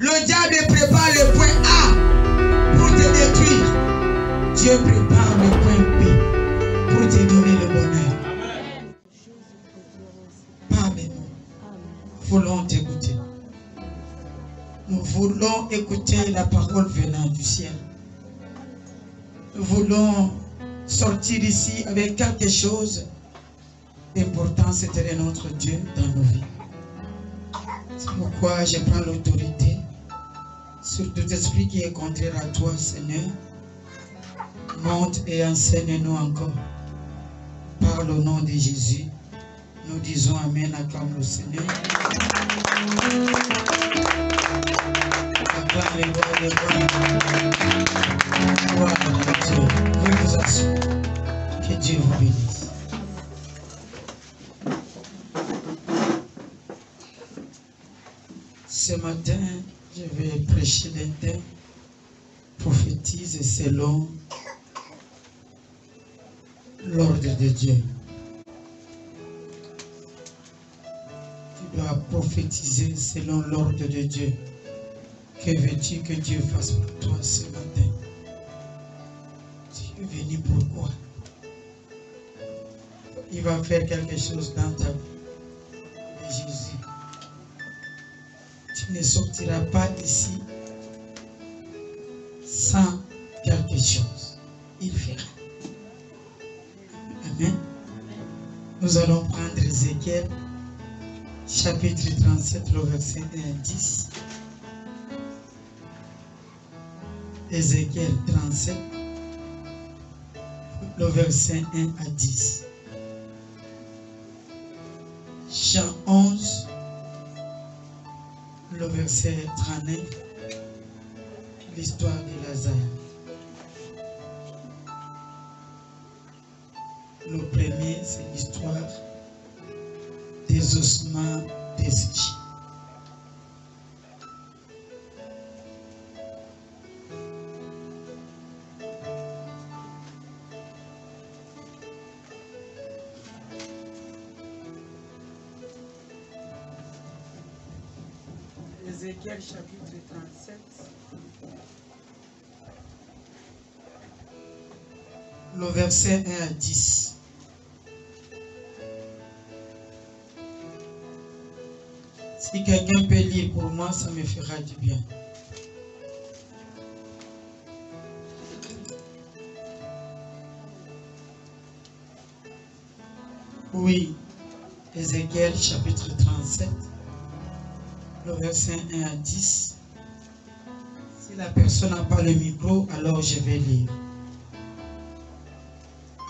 Le diable prépare le point A pour te détruire. Dieu prépare le point B pour te donner le bonheur. Parle-nous. Nous voulons t'écouter. Nous voulons écouter la parole venant du ciel. Nous voulons sortir ici avec quelque chose d'important, c'était notre Dieu dans nos vies. C'est pourquoi je prends l'autorité sur tout esprit qui est contraire à toi, Seigneur. Monte et enseigne-nous encore. Parle au nom de Jésus. Nous disons Amen, acclame le Seigneur. Acclame les voix, les voix. Gloire à Dieu. Je vous assure que Dieu vous bénisse. Ce matin, je vais prêcher d'un thème prophétise selon l'ordre de Dieu. Tu dois prophétiser selon l'ordre de Dieu. Que veux-tu que Dieu fasse pour toi ce matin? Tu es venu pourquoi? Il va faire quelque chose dans ta vie. Jésus. Tu ne sortiras pas d'ici sans quelque chose. Il fera. Amen. Nous allons prendre Ézéchiel, chapitre 37, le verset 1 à 10. Ézéchiel 37, le verset 1 à 10. Jean 11, le verset 39, l'histoire de Lazare. Le premier, c'est l'histoire des ossements desséchés. Ézéchiel chapitre 37. Le verset 1 à 10. Si quelqu'un peut lire pour moi, ça me fera du bien. Oui, Ézéchiel chapitre 37. Le verset 1 à 10. Si la personne n'a pas le micro, alors je vais lire.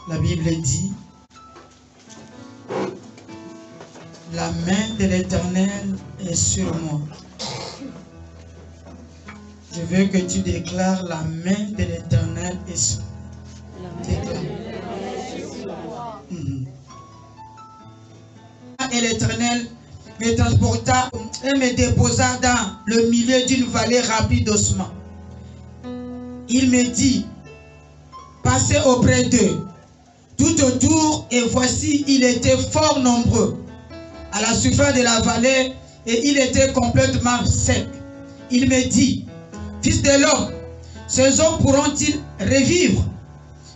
La Bible dit: la main de l'Éternel est sur moi. Je veux que tu déclares: la main de l'Éternel est sur moi. Et l'Éternel me transporta et me déposa dans le milieu d'une vallée remplie d'ossements. Il me dit: passez auprès d'eux, tout autour, et voici, il était fort nombreux à la surface de la vallée, et il était complètement sec. Il me dit: fils de l'homme, ces hommes pourront-ils revivre?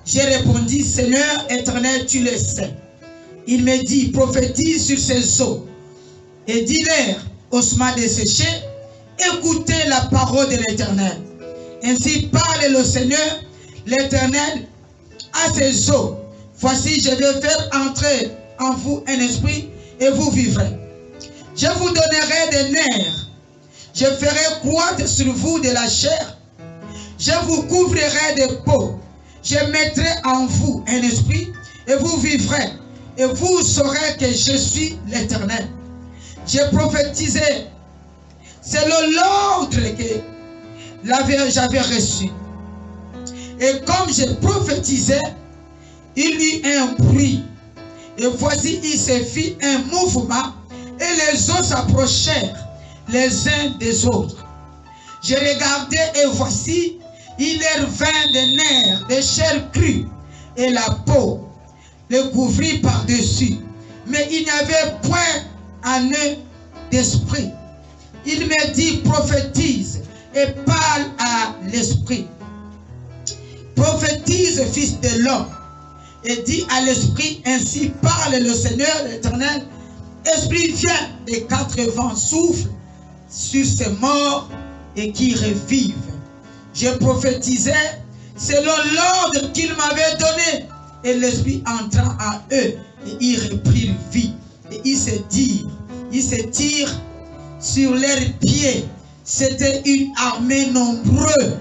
J'ai répondu: Seigneur éternel, tu le sais. Il me dit: prophétise sur ces eaux et dis-leur, ossements desséchés, écoutez la parole de l'Éternel. Ainsi parle le Seigneur, l'Éternel, à ces eaux. Voici, je vais faire entrer en vous un esprit et vous vivrez. Je vous donnerai des nerfs. Je ferai croître sur vous de la chair. Je vous couvrirai de peau. Je mettrai en vous un esprit et vous vivrez. Et vous saurez que je suis l'Éternel. J'ai prophétisé selon l'ordre que j'avais reçu. Et comme j'ai prophétisé, il y eut un bruit. Et voici, il se fit un mouvement. Et les eaux s'approchèrent les uns des autres. Je regardais et voici, il leur vint des nerfs, des chairs crues. Et la peau le couvrit par-dessus. Mais il n'y avait point en eux d'esprit. Il me dit: prophétise et parle à l'esprit. Prophétise, fils de l'homme, et dit à l'esprit, ainsi parle le Seigneur l'Éternel. Esprit, viens, et 4 vents soufflent sur ces morts et qui revivent. Je prophétisais selon l'ordre qu'il m'avait donné, et l'esprit entra en eux, et ils reprirent vie, et ils se tirent sur leurs pieds. C'était une armée nombreuse,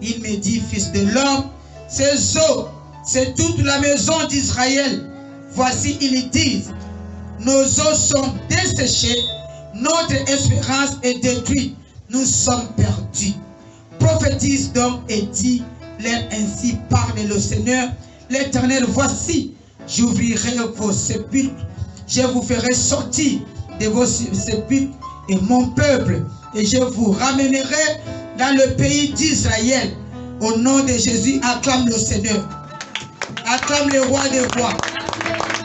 Il me dit, fils de l'homme, ces eaux, c'est toute la maison d'Israël. Voici, ils disent, nos eaux sont desséchées, notre espérance est détruite, nous sommes perdus. Prophétise donc et dis-leur ainsi parle le Seigneur l'Éternel. Voici, j'ouvrirai vos sépulcres, je vous ferai sortir de vos sépulcres et mon peuple, et je vous ramènerai dans le pays d'Israël. Au nom de Jésus, acclame le Seigneur. Acclame le roi des rois.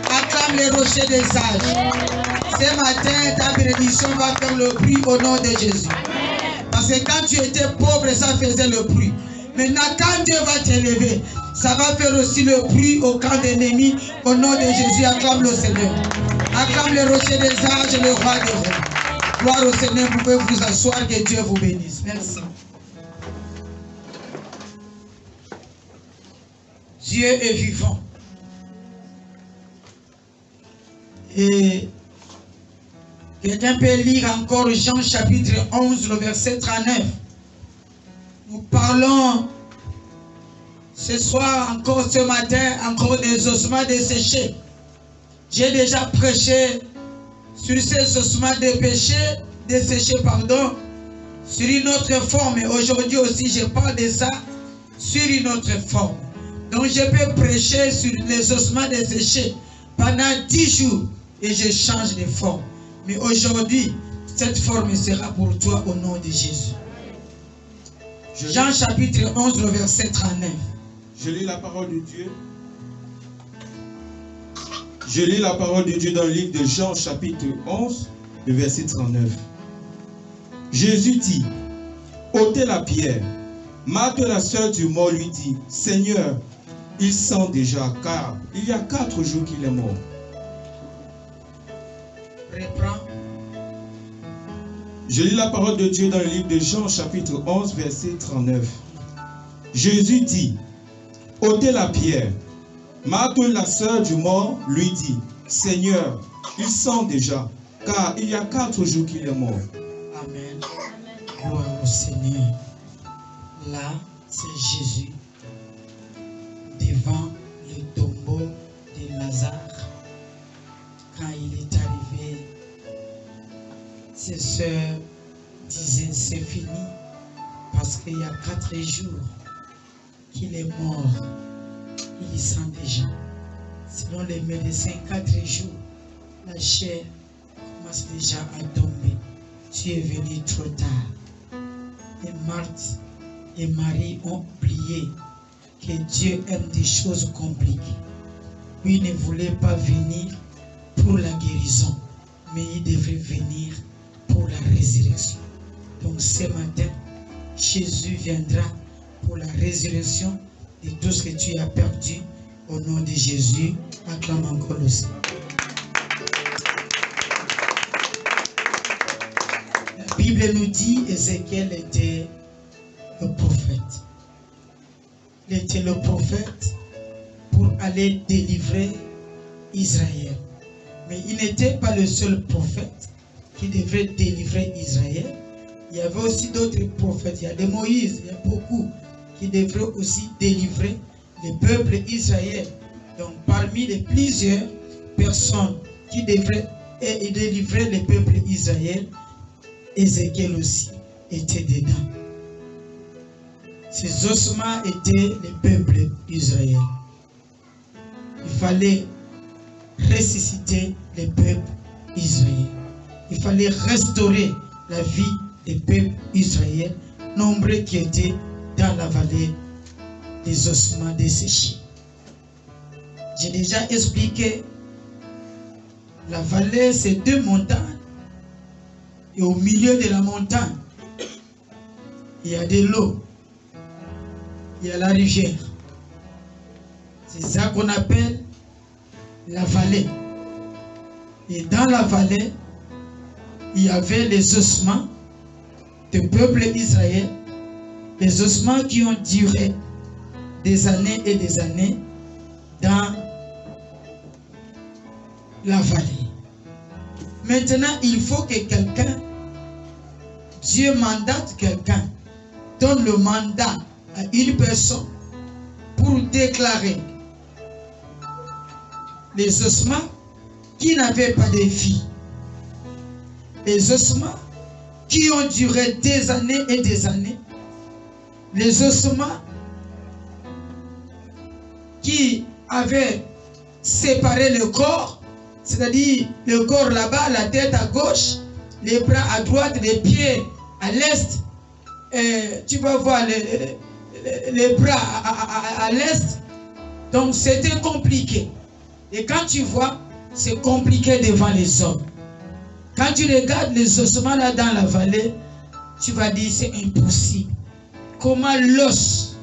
Acclame les rochers des sages. Ce matin, ta bénédiction va faire le bruit au nom de Jésus. Parce que quand tu étais pauvre, ça faisait le bruit. Maintenant, quand Dieu va t'élever, ça va faire aussi le bruit au camp d'ennemis. Au nom de Jésus, acclame le Seigneur. Acclame les rochers des sages et le roi des rois. Gloire au Seigneur, vous pouvez vous asseoir, que Dieu vous bénisse. Merci. Dieu est vivant. Et quelqu'un peut lire encore Jean chapitre 11, le verset 39. Nous parlons ce soir, encore ce matin, encore des ossements desséchés. J'ai déjà prêché sur ces ossements desséchés, sur une autre forme. Et aujourd'hui aussi, je parle de ça sur une autre forme. Donc, je peux prêcher sur les ossements desséchés pendant 10 jours et je change de forme. Mais aujourd'hui, cette forme sera pour toi au nom de Jésus. Jean chapitre 11, le verset 39. Je lis la parole de Dieu. Je lis la parole de Dieu dans le livre de Jean chapitre 11, le verset 39. Jésus dit, ôtez la pierre. Marthe, la sœur du mort, lui dit, Seigneur, il sent déjà, car il y a 4 jours qu'il est mort. Reprends. Je lis la parole de Dieu dans le livre de Jean chapitre 11, verset 39. Jésus dit, ôtez la pierre. Marthe, la sœur du mort, lui dit, Seigneur, il sent déjà, car il y a 4 jours qu'il est mort. Amen. Gloire au Seigneur. Là, c'est Jésus devant le tombeau de Lazare. Quand il est arrivé, ses sœurs disaient, c'est fini, parce qu'il y a 4 jours qu'il est mort. Il sent déjà. Selon les médecins, 4 jours, la chair commence déjà à tomber. Tu es venu trop tard. Et Marthe et Marie ont oublié que Dieu aime des choses compliquées. Lui il ne voulait pas venir pour la guérison, mais il devait venir pour la résurrection. Donc ce matin, Jésus viendra pour la résurrection de tout ce que tu as perdu. Au nom de Jésus, acclame encore le Seigneur. La Bible nous dit Ézéchiel était le prophète. Il était le prophète pour aller délivrer Israël. Mais il n'était pas le seul prophète qui devait délivrer Israël. Il y avait aussi d'autres prophètes. Il y a des Moïse, il y a beaucoup qui devraient aussi délivrer le peuple Israël. Donc parmi les plusieurs personnes qui devraient délivrer le peuple Israël, Ézéchiel aussi était dedans. Ces ossements étaient le peuple d'Israël. Il fallait ressusciter le peuple Israël. Il fallait restaurer la vie des peuples Israël, nombreux qui étaient dans la vallée des ossements desséchés. J'ai déjà expliqué, la vallée c'est 2 montagnes. Et au milieu de la montagne, il y a de l'eau, il y a la rivière. C'est ça qu'on appelle la vallée. Et dans la vallée, il y avait les ossements du peuple d'Israël, les ossements qui ont duré des années et des années dans la vallée. Maintenant, il faut que quelqu'un, Dieu mandate quelqu'un, donne le mandat à une personne pour déclarer les ossements qui n'avaient pas de vie, les ossements qui ont duré des années et des années, les ossements qui avaient séparé le corps, c'est-à-dire le corps là-bas, la tête à gauche, les bras à droite, les pieds à l'est, tu vas voir les bras à l'est. Donc c'était compliqué. Et quand tu vois, c'est compliqué devant les hommes. Quand tu regardes les ossements là dans la vallée, tu vas dire c'est impossible. Comment l'os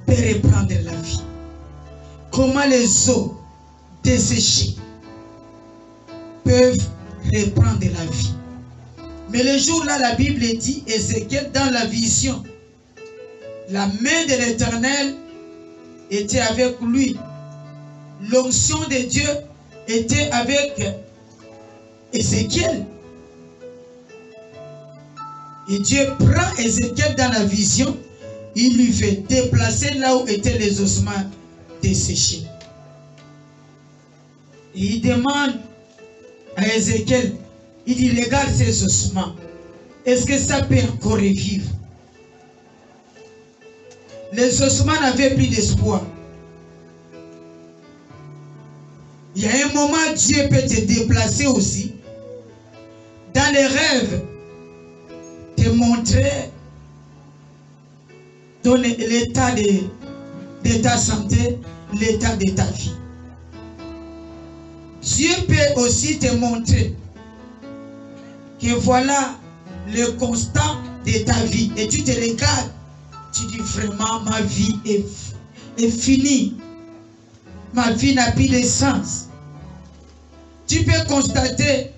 peut reprendre la vie? Comment les os desséchés peuvent reprendre la vie? Mais le jour là, la Bible dit, Ézéchiel dans la vision, la main de l'Éternel était avec lui. L'onction de Dieu était avec Ézéchiel. Et Dieu prend Ézéchiel dans la vision, il lui fait déplacer là où étaient les ossements desséchés. Et il demande à Ézéchiel, il dit, regarde ces ossements, est-ce que ça peut encore revivre? Les ossements n'avaient plus d'espoir. Il y a un moment, Dieu peut te déplacer aussi. Dans les rêves, te montrer, donner l'état de ta santé, l'état de ta vie. Dieu peut aussi te montrer que voilà le constat de ta vie. Et tu te regardes, tu dis vraiment ma vie est finie. Ma vie n'a plus de sens. Tu peux constater,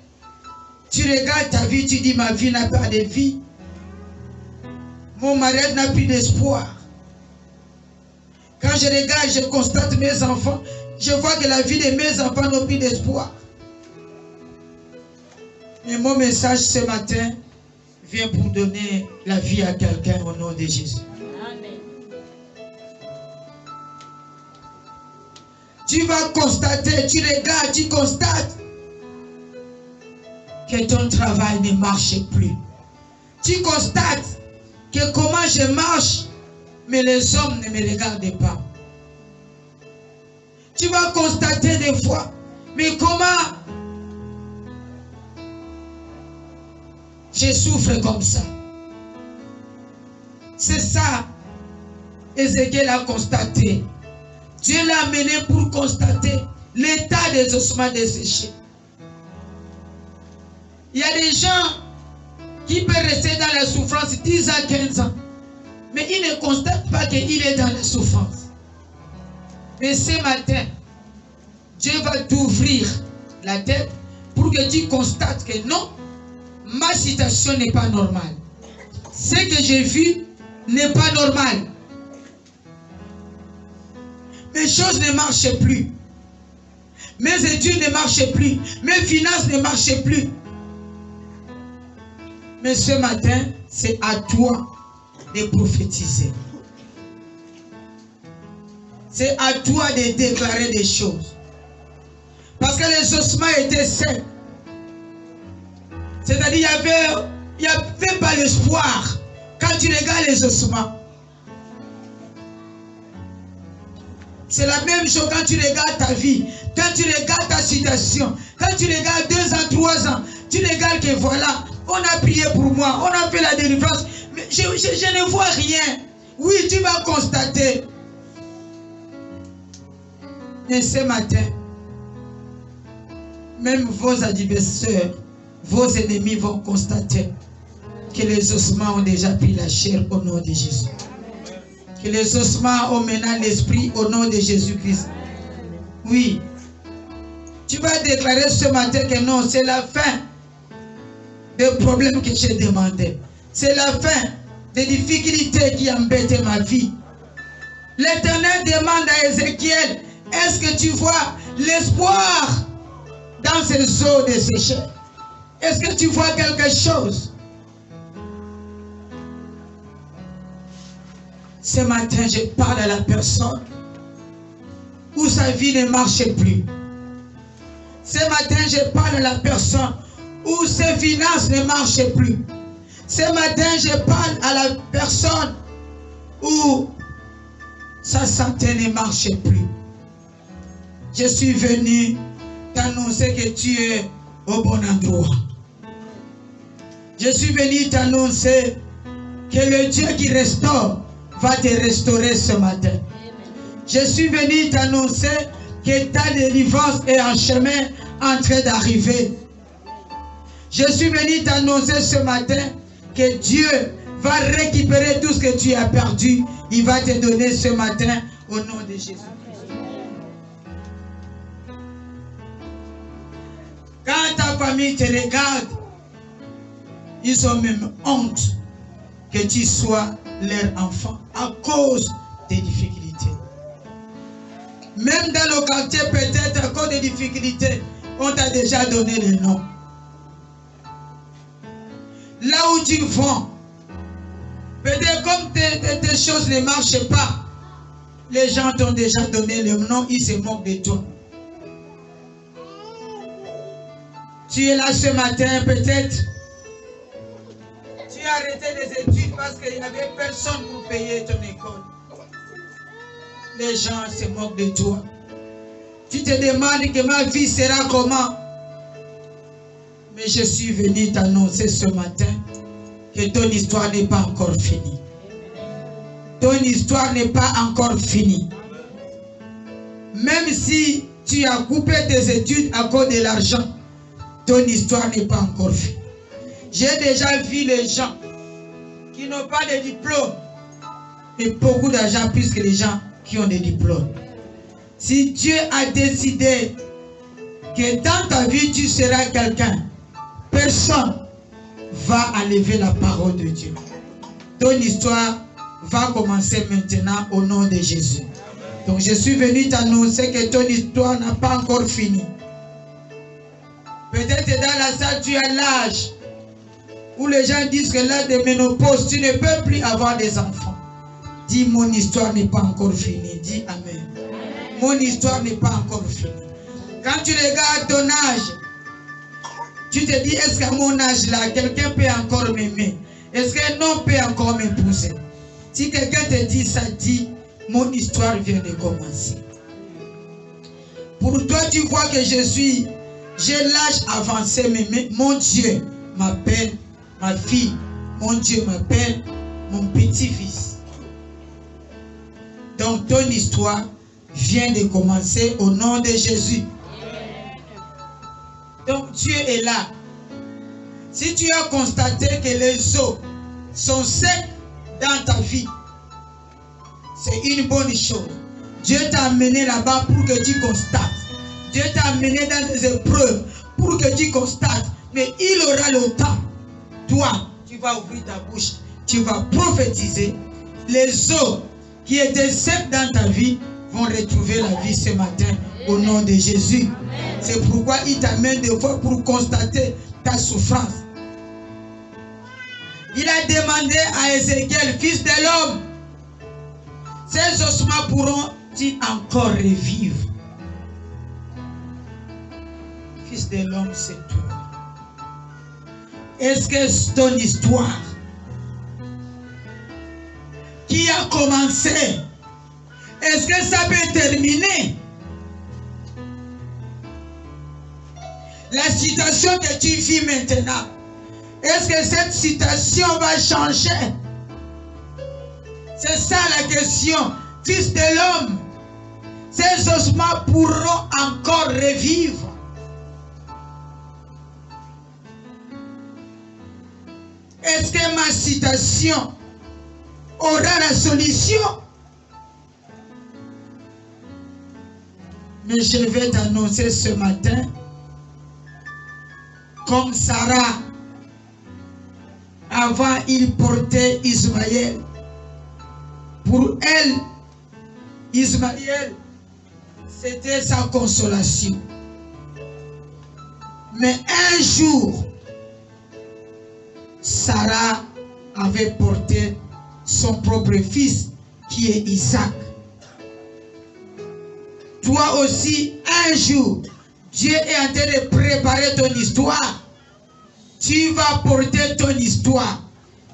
tu regardes ta vie, tu dis ma vie n'a pas de vie. Mon mariage n'a plus d'espoir. Quand je regarde, je constate mes enfants, je vois que la vie de mes enfants n'a plus d'espoir. Et mon message ce matin vient pour donner la vie à quelqu'un au nom de Jésus. Amen. Tu vas constater, tu regardes, tu constates que ton travail ne marche plus. Tu constates que comment je marche, mais les hommes ne me regardent pas. Tu vas constater des fois, mais comment je souffre comme ça. C'est ça, Ézéchiel a constaté. Dieu l'a amené pour constater l'état des ossements desséchés. Il y a des gens qui peuvent rester dans la souffrance 10 à 15 ans. Mais ils ne constatent pas qu'il est dans la souffrance. Mais ce matin, Dieu va t'ouvrir la tête pour que tu constates que non, ma situation n'est pas normale. Ce que j'ai vu n'est pas normal. Mes choses ne marchent plus. Mes études ne marchent plus. Mes finances ne marchent plus. Mais ce matin, c'est à toi de prophétiser. C'est à toi de déclarer des choses. Parce que les ossements étaient secs. C'est-à-dire il n'y avait pas l'espoir quand tu regardes les ossements. C'est la même chose quand tu regardes ta vie, quand tu regardes ta situation, quand tu regardes 2 ans, 3 ans, tu regardes que voilà, on a prié pour moi, on a fait la délivrance, mais je ne vois rien. Oui, tu vas constater. Mais ce matin, même vos adversaires, vos ennemis vont constater Que les ossements ont déjà pris la chair au nom de Jésus. Que les ossements ont maintenant l'esprit au nom de Jésus-Christ. Oui. Tu vas déclarer ce matin que non, c'est la fin des problèmes que j'ai demandé. C'est la fin des difficultés qui embêtent ma vie. L'Éternel demande à Ézéchiel, est-ce que tu vois l'espoir dans ces eaux desséchées? Est-ce que tu vois quelque chose? Ce matin, je parle à la personne où sa vie ne marche plus. Ce matin, je parle à la personne où ses finances ne marchent plus. Ce matin, je parle à la personne où sa santé ne marche plus. Je suis venu t'annoncer que tu es au bon endroit. Je suis venu t'annoncer que le Dieu qui restaure va te restaurer ce matin. Je suis venu t'annoncer que ta délivrance est en chemin en train d'arriver. Je suis venu t'annoncer ce matin que Dieu va récupérer tout ce que tu as perdu. Il va te donner ce matin au nom de Jésus-Christ. Quand ta famille te regarde, ils ont même honte que tu sois leur enfant à cause des difficultés. Même dans le quartier, peut-être à cause des difficultés, on t'a déjà donné le nom. Là où tu vends, peut-être comme tes choses ne marchent pas, les gens t'ont déjà donné le nom, ils se moquent de toi. Tu es là ce matin, peut-être tu as arrêté les études parce qu'il n'y avait personne pour payer ton école. Les gens se moquent de toi. Tu te demandes que ma vie sera comment? Mais je suis venu t'annoncer ce matin que ton histoire n'est pas encore finie. Ton histoire n'est pas encore finie. Même si tu as coupé tes études à cause de l'argent, ton histoire n'est pas encore finie. J'ai déjà vu les gens qui n'ont pas de diplôme, mais beaucoup d'argent plus que les gens qui ont des diplômes. Si Dieu a décidé que dans ta vie tu seras quelqu'un, personne va enlever la parole de Dieu. Ton histoire va commencer maintenant au nom de Jésus. Donc je suis venu t'annoncer que ton histoire n'a pas encore fini. Peut-être dans la salle tu as l'âge où les gens disent que l'âge de ménopause, tu ne peux plus avoir des enfants. Dis, mon histoire n'est pas encore finie. Dis Amen. Mon histoire n'est pas encore finie. Quand tu regardes ton âge, tu te dis, est-ce qu'à mon âge là, quelqu'un peut encore m'aimer? Est-ce qu'un homme peut encore m'épouser? Si quelqu'un te dit ça, dit, mon histoire vient de commencer. Pour toi, tu vois que j'ai l'âge avancé, mais mon Dieu m'appelle ma fille. Mon Dieu m'appelle mon petit-fils. Donc ton histoire vient de commencer au nom de Jésus. Donc Dieu est là. Si tu as constaté que les eaux sont secs dans ta vie, c'est une bonne chose. Dieu t'a amené là-bas pour que tu constates. Dieu t'a amené dans des épreuves pour que tu constates. Mais il aura le temps. Toi, tu vas ouvrir ta bouche. Tu vas prophétiser. Les eaux qui étaient secs dans ta vie vont retrouver la vie ce matin au nom de Jésus. C'est pourquoi il t'amène des fois pour constater ta souffrance. Il a demandé à Ézéchiel, fils de l'homme, ces ossements pourront-ils encore revivre? Fils de l'homme, c'est toi. Est-ce que ton histoire qui a commencé, est-ce que ça peut terminer? La situation que tu vis maintenant, est-ce que cette situation va changer? C'est ça la question. Fils de l'homme, ces ossements pourront encore revivre. Est-ce que ma citation aura la solution? Mais je vais t'annoncer ce matin, comme Sarah, avant il portait Ismaël. Pour elle, Ismaël, c'était sa consolation. Mais un jour, Sarah avait porté son propre fils, qui est Isaac. Toi aussi, un jour, Dieu est en train de préparer ton histoire. Tu vas porter ton histoire.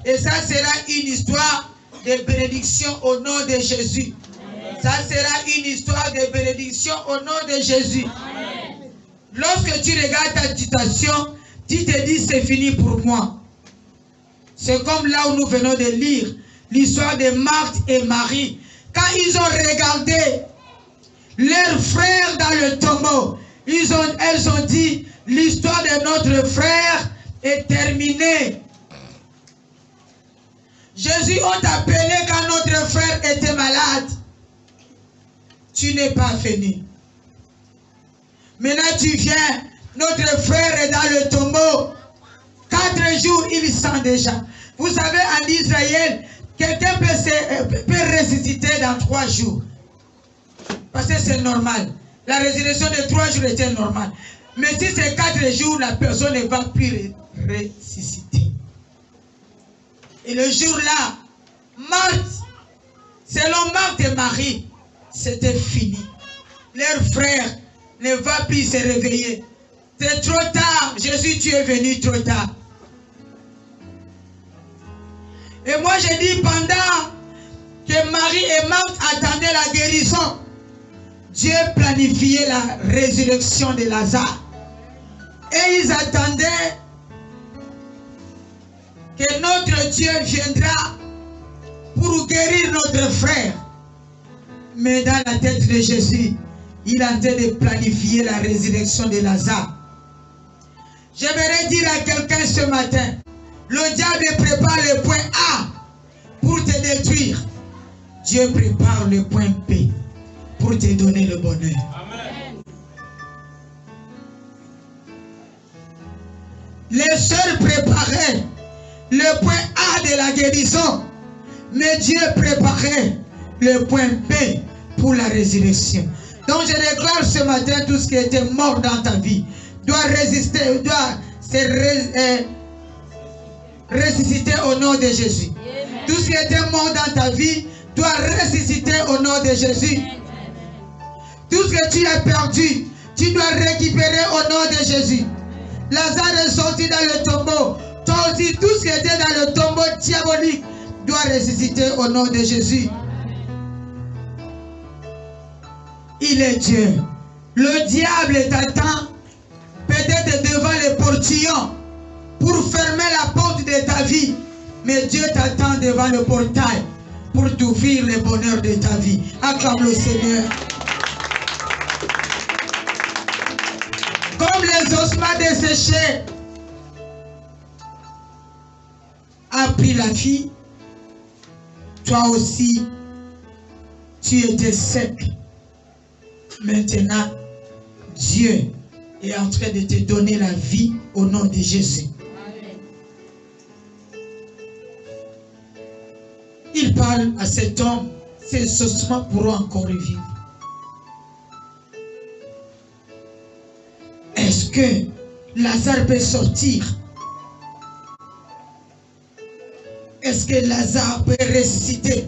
Et ça sera une histoire de bénédiction au nom de Jésus. Ça sera une histoire de bénédiction au nom de Jésus. Lorsque tu regardes ta situation, tu te dis c'est fini pour moi. C'est comme là où nous venons de lire l'histoire de Marthe et Marie. Quand ils ont regardé leurs frères dans le tombeau, elles ont dit, l'histoire de notre frère est terminée. Jésus ont appelé quand notre frère était malade. Tu n'es pas fini. Maintenant tu viens, notre frère est dans le tombeau. 4 jours, il sent déjà. Vous savez, en Israël, quelqu'un peut ressusciter dans 3 jours. Parce que c'est normal. La résurrection de 3 jours était normale. Mais si c'est 4 jours, la personne ne va plus ressusciter. Et le jour-là, Marthe, selon Marthe et Marie, c'était fini. Leur frère ne va plus se réveiller. C'est trop tard. Jésus, tu es venu trop tard. Et moi, je dis, pendant que Marie et Marthe attendaient la guérison, Dieu planifiait la résurrection de Lazare. Et ils attendaient que notre Dieu viendra pour guérir notre frère. Mais dans la tête de Jésus, il est en train de planifier la résurrection de Lazare. J'aimerais dire à quelqu'un ce matin, le diable prépare le point A pour te détruire. Dieu prépare le point B pour te donner le bonheur. Amen. Les sœurs préparaient le point A de la guérison, mais Dieu préparait le point B pour la résurrection. Donc je déclare ce matin, tout ce qui était mort dans ta vie doit résister, doit se ressusciter au nom de Jésus. Amen. Tout ce qui était mort dans ta vie doit ressusciter au nom de Jésus. Amen. Tout ce que tu as perdu, tu dois récupérer au nom de Jésus. Lazare est sorti dans le tombeau. Toi aussi, tout ce qui était dans le tombeau diabolique doit ressusciter au nom de Jésus. Il est Dieu. Le diable t'attend peut-être devant le portillon pour fermer la porte de ta vie. Mais Dieu t'attend devant le portail pour t'ouvrir le bonheur de ta vie. Acclame le Seigneur. Comme les ossements desséchés a pris la vie, toi aussi, tu étais sec. Maintenant, Dieu est en train de te donner la vie au nom de Jésus. Amen. Il parle à cet homme, ces ossements pourront encore revivre. Est-ce que Lazare peut sortir? Est-ce que Lazare peut ressusciter?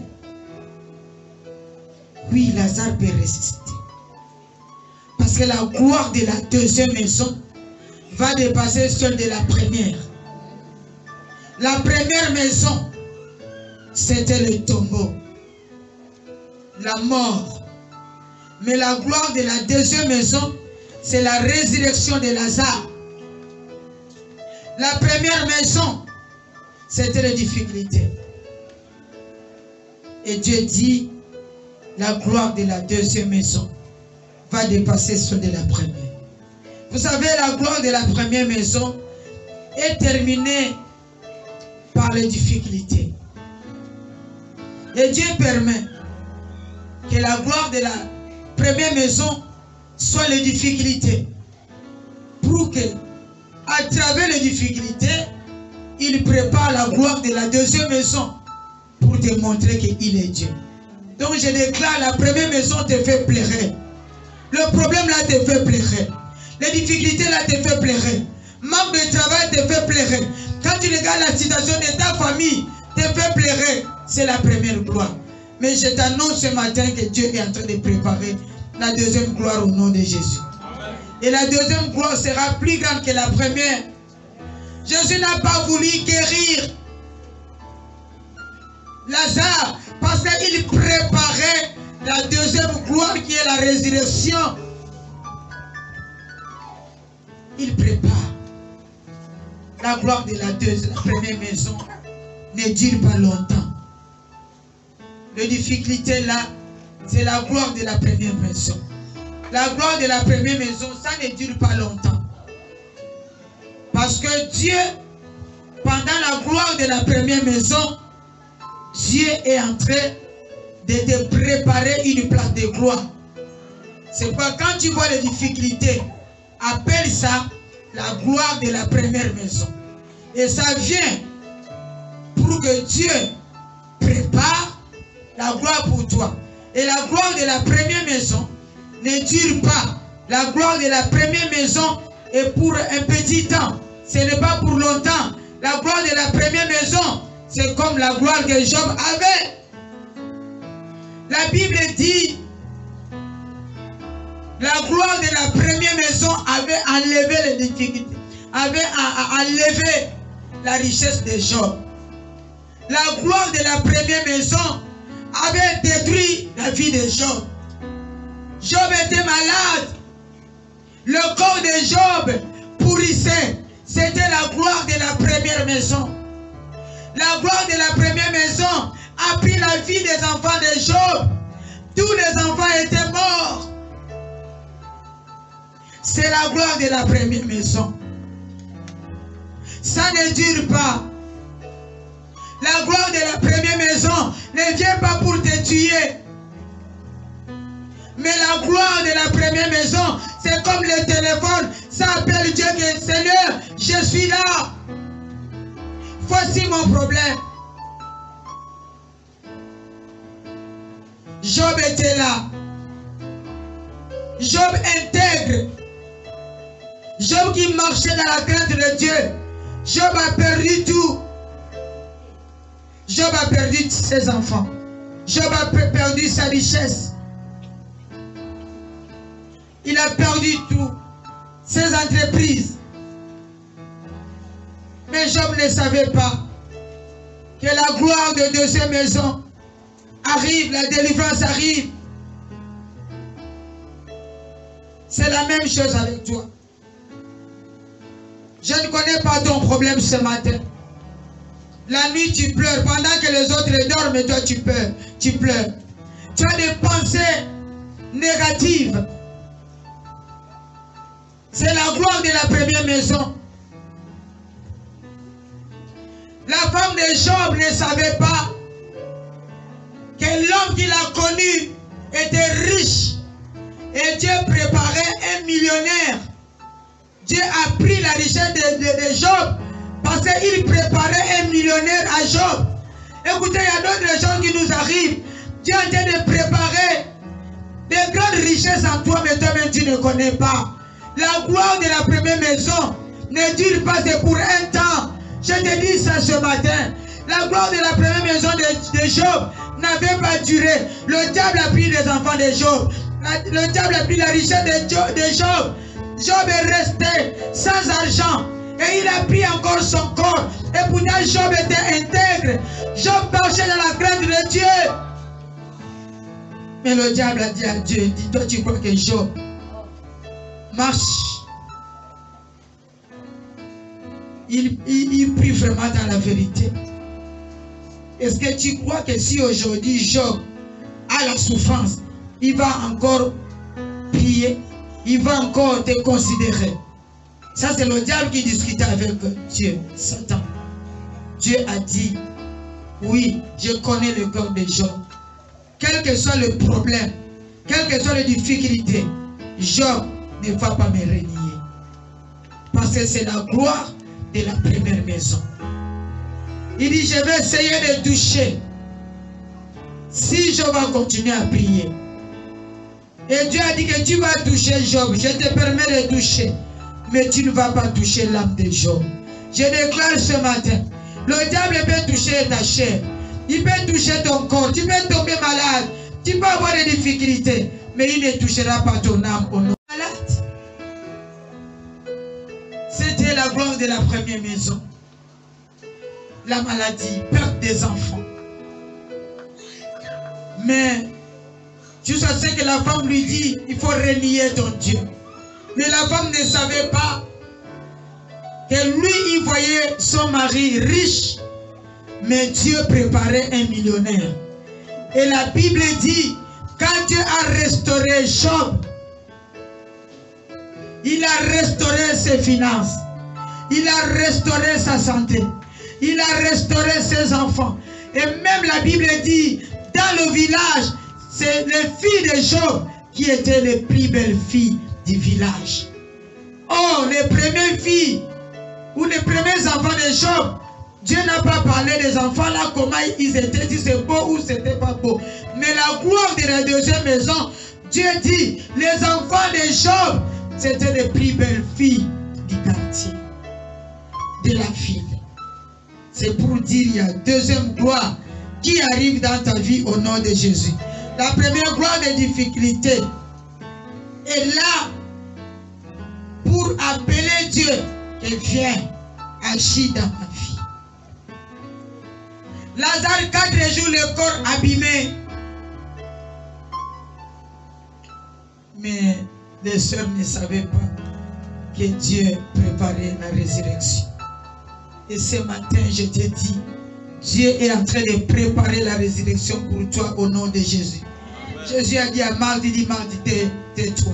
Oui, Lazare peut ressusciter. Parce que la gloire de la deuxième maison va dépasser celle de la première. La première maison, c'était le tombeau, la mort. Mais la gloire de la deuxième maison, c'est la résurrection de Lazare. La première maison, c'était les difficultés. Et Dieu dit, la gloire de la deuxième maison va dépasser celle de la première. Vous savez, la gloire de la première maison est terminée par les difficultés. Et Dieu permet que la gloire de la première maison soit les difficultés. Pour que, à travers les difficultés, il prépare la gloire de la deuxième maison pour te montrer qu'il est Dieu. Donc je déclare, la première maison te fait pleurer. Le problème là te fait pleurer. Les difficultés là te fait pleurer. Manque de travail te fait pleurer. Quand tu regardes la situation de ta famille, te fait pleurer. C'est la première gloire. Mais je t'annonce ce matin que Dieu est en train de préparer la deuxième gloire au nom de Jésus. Amen. Et la deuxième gloire sera plus grande que la première. Jésus n'a pas voulu guérir Lazare parce qu'il préparait la deuxième gloire qui est la résurrection. Il prépare. La gloire de la première maison ne dure pas longtemps. Les difficultés là, c'est la gloire de la première maison. La gloire de la première maison, ça ne dure pas longtemps. Parce que Dieu, pendant la gloire de la première maison, Dieu est en train de te préparer une place de gloire. C'est pourquoi quand tu vois les difficultés, appelle ça la gloire de la première maison. Et ça vient pour que Dieu prépare la gloire pour toi. Et la gloire de la première maison ne dure pas. La gloire de la première maison est pour un petit temps. Ce n'est pas pour longtemps. La gloire de la première maison, c'est comme la gloire que Job avait. La Bible dit, la gloire de la première maison avait enlevé les difficultés, avait enlevé la richesse de Job. La gloire de la première maison avait détruit la vie de Job. Job était malade. Le corps de Job pourrissait. C'était la gloire de la première maison. La gloire de la première maison a pris la vie des enfants de Job. Tous les enfants étaient morts. C'est la gloire de la première maison. Ça ne dure pas. La gloire de la première maison ne vient pas pour te tuer. Mais la gloire de la première maison, c'est comme le téléphone. Ça appelle Dieu que Seigneur, je suis là. Voici mon problème. Job était là. Job intègre. Job qui marchait dans la crainte de Dieu. Job a perdu tout. Job a perdu ses enfants. Job a perdu sa richesse. Il a perdu tout. Ses entreprises. Mais Job ne savait pas que la gloire de deuxième maison arrive, la délivrance arrive. C'est la même chose avec toi. Je ne connais pas ton problème ce matin. La nuit tu pleures pendant que les autres dorment et toi tu pleures. Tu pleures. Tu as des pensées négatives. C'est la gloire de la première maison. La femme de Job ne savait pas que l'homme qu'il a connu était riche. Et Dieu préparait un millionnaire. Dieu a pris la richesse de Job parce qu'il préparait un millionnaire à Job. Écoutez, il y a d'autres gens qui nous arrivent. Dieu est en train de préparer des grandes richesses en toi, mais toi-même tu ne connais pas. La gloire de la première maison ne dure pas, c'est pour un temps. Je te dis ça ce matin. La gloire de la première maison de Job n'avait pas duré. Le diable a pris les enfants de Job. Le diable a pris la richesse de Job. Job est resté sans argent. Et il a pris encore son corps. Et pourtant Job était intègre. Job marchait dans la crainte de Dieu. Mais le diable a dit à Dieu, dis-toi, tu crois que Job marche? Il prie vraiment dans la vérité. Est-ce que tu crois que si aujourd'hui Job a la souffrance, il va encore prier? Il va encore te considérer? Ça c'est le diable qui discute avec Dieu, Satan. Dieu a dit, oui, je connais le cœur de Job. Quel que soit le problème, quelles que soient les difficultés, Job ne va pas me renier. Parce que c'est la gloire de la première maison. Il dit, je vais essayer de toucher. Si Job va continuer à prier. Et Dieu a dit que tu vas toucher Job. Je te permets de toucher. Mais tu ne vas pas toucher l'âme de Job. Je déclare ce matin. Le diable peut toucher ta chair. Il peut toucher ton corps. Tu peux tomber malade. Tu peux avoir des difficultés. Mais il ne touchera pas ton âme au nom. Malade. C'était la gloire de la première maison. La maladie, perte des enfants. Mais jusqu'à ce que la femme lui dit, il faut renier ton Dieu. Mais la femme ne savait pas que lui, il voyait son mari riche, mais Dieu préparait un millionnaire. Et la Bible dit, quand Dieu a restauré Job, il a restauré ses finances, il a restauré sa santé, il a restauré ses enfants. Et même la Bible dit, dans le village, c'est les filles de Job qui étaient les plus belles filles du village. Oh, les premières filles ou les premiers enfants de Job, Dieu n'a pas parlé des enfants là, comment ils étaient, si c'est beau ou c'était pas beau. Mais la gloire de la deuxième maison, Dieu dit, les enfants de Job, c'était les plus belles filles du quartier, de la ville. C'est pour dire, il y a deuxième gloire qui arrive dans ta vie au nom de Jésus. La première gloire des difficultés est là pour appeler Dieu et viens agir dans ma vie. Lazare, 4 jours, le corps abîmé. Mais les sœurs ne savaient pas que Dieu préparait la résurrection. Et ce matin, je te dis, Dieu est en train de préparer la résurrection pour toi au nom de Jésus. Amen. Jésus a dit à Marthe, il dit, Marthe, tais-toi.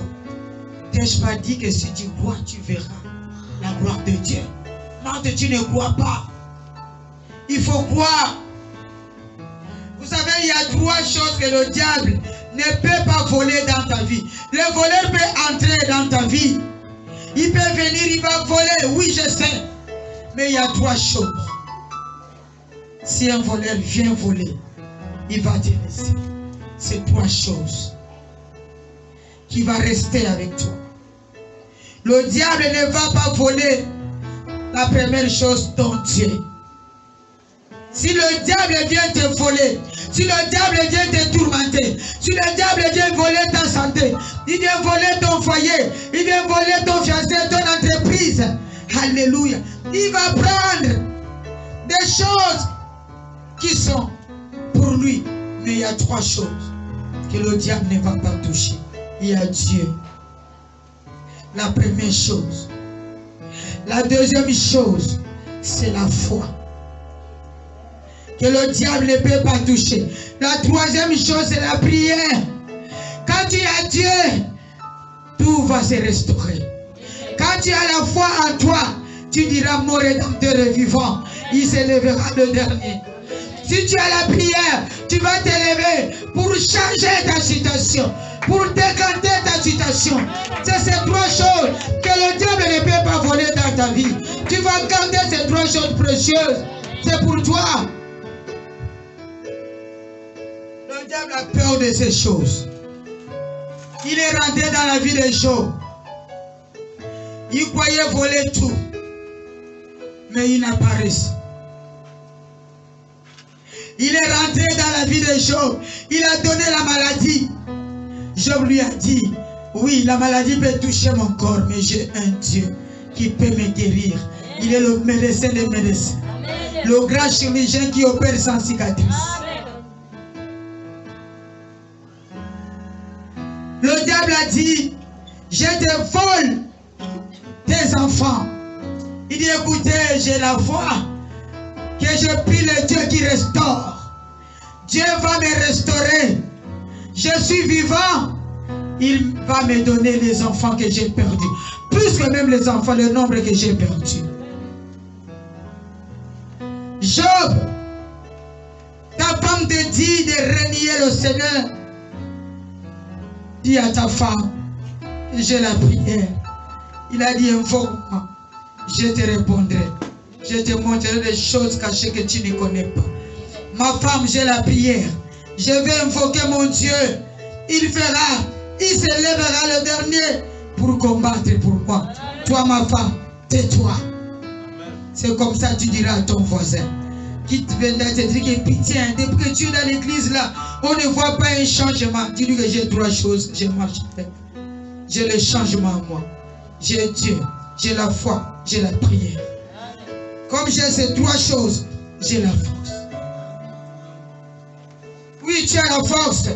T'ai-je pas dit que si tu crois, tu verras la gloire de Dieu. Marthe, tu ne crois pas. Il faut croire. Vous savez, il y a 3 choses que le diable ne peut pas voler dans ta vie. Le voleur peut entrer dans ta vie. Il peut venir, il va voler. Oui, je sais. Mais il y a 3 choses. Si un voleur vient voler, il va te laisser. C'est 3 choses qui vont rester avec toi. Le diable ne va pas voler la première chose, ton Dieu. Si le diable vient te voler, si le diable vient te tourmenter, si le diable vient voler ta santé, il vient voler ton foyer, il vient voler ton fiancé, ton entreprise, alléluia, il va prendre des choses qui sont pour lui. Mais il y a 3 choses que le diable ne va pas toucher. Il y a Dieu. La première chose. La deuxième chose, c'est la foi. Que le diable ne peut pas toucher. La troisième chose, c'est la prière. Quand tu as Dieu, tout va se restaurer. Quand tu as la foi en toi, tu diras, mon Rédempteur est vivant. Il s'élèvera le dernier. Si tu as la prière, tu vas t'élever pour changer ta situation, pour décanter ta situation. C'est ces 3 choses que le diable ne peut pas voler dans ta vie. Tu vas garder ces 3 choses précieuses. C'est pour toi. Le diable a peur de ces choses. Il est rentré dans la vie de Job. Il croyait voler tout. Mais il n'a pas réussi. Il est rentré dans la vie de Job. Il a donné la maladie. Job lui a dit, oui, la maladie peut toucher mon corps, mais j'ai un Dieu qui peut me guérir. Il est le médecin des médecins. Le grand chirurgien qui opère sans cicatrice. Le diable a dit, je te vole tes enfants. Il dit, écoutez, j'ai la foi que je prie le Dieu qui restaure. Dieu va me restaurer. Je suis vivant. Il va me donner les enfants que j'ai perdus. Plus que même les enfants, le nombre que j'ai perdu. Job, ta femme te dit de renier le Seigneur. Dis à ta femme, j'ai la prière. Il a dit, invoque-moi, je te répondrai. Je te montrerai des choses cachées que tu ne connais pas. Ma femme, j'ai la prière. Je vais invoquer mon Dieu. Il fera, il se lèvera le dernier pour combattre pour moi. Toi, ma femme, tais-toi. C'est comme ça que tu diras à ton voisin qui viendra te dire que pitié, depuis que tu es dans l'église là, on ne voit pas un changement. Dis-lui que j'ai 3 choses, je marche avec. J'ai le changement en moi. J'ai Dieu, j'ai la foi, j'ai la prière. Comme j'ai ces 3 choses, j'ai la force. Oui, tu as la force.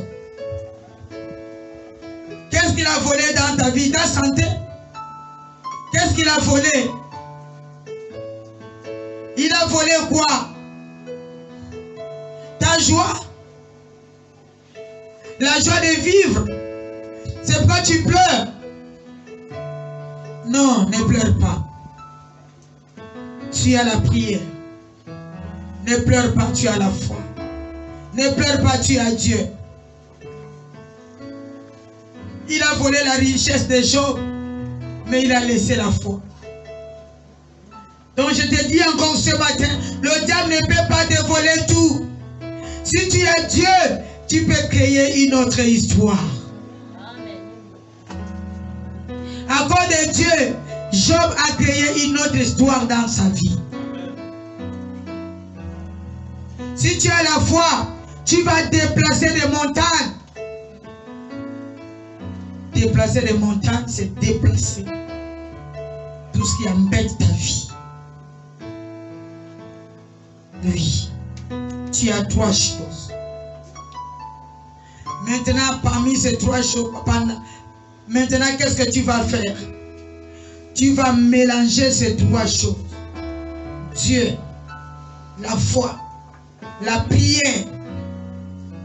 Qu'est-ce qu'il a volé dans ta vie? Ta santé? Qu'est-ce qu'il a volé? Il a volé quoi? Ta joie? La joie de vivre? C'est pourquoi tu pleures? Non, ne pleure pas. Tu as la prière. Ne pleure pas, tu as la foi. Ne pleure pas, tu as Dieu. Il a volé la richesse des Job, mais il a laissé la foi. Donc je te dis encore ce matin, le diable ne peut pas te voler tout. Si tu as Dieu, tu peux créer une autre histoire. À cause de Dieu, Job a créé une autre histoire dans sa vie. Si tu as la foi, tu vas déplacer des montagnes. Déplacer des montagnes, c'est déplacer tout ce qui embête ta vie. Oui, tu as 3 choses. Maintenant, parmi ces 3 choses, maintenant, qu'est-ce que tu vas faire? Tu vas mélanger ces 3 choses. Dieu, la foi, la prière.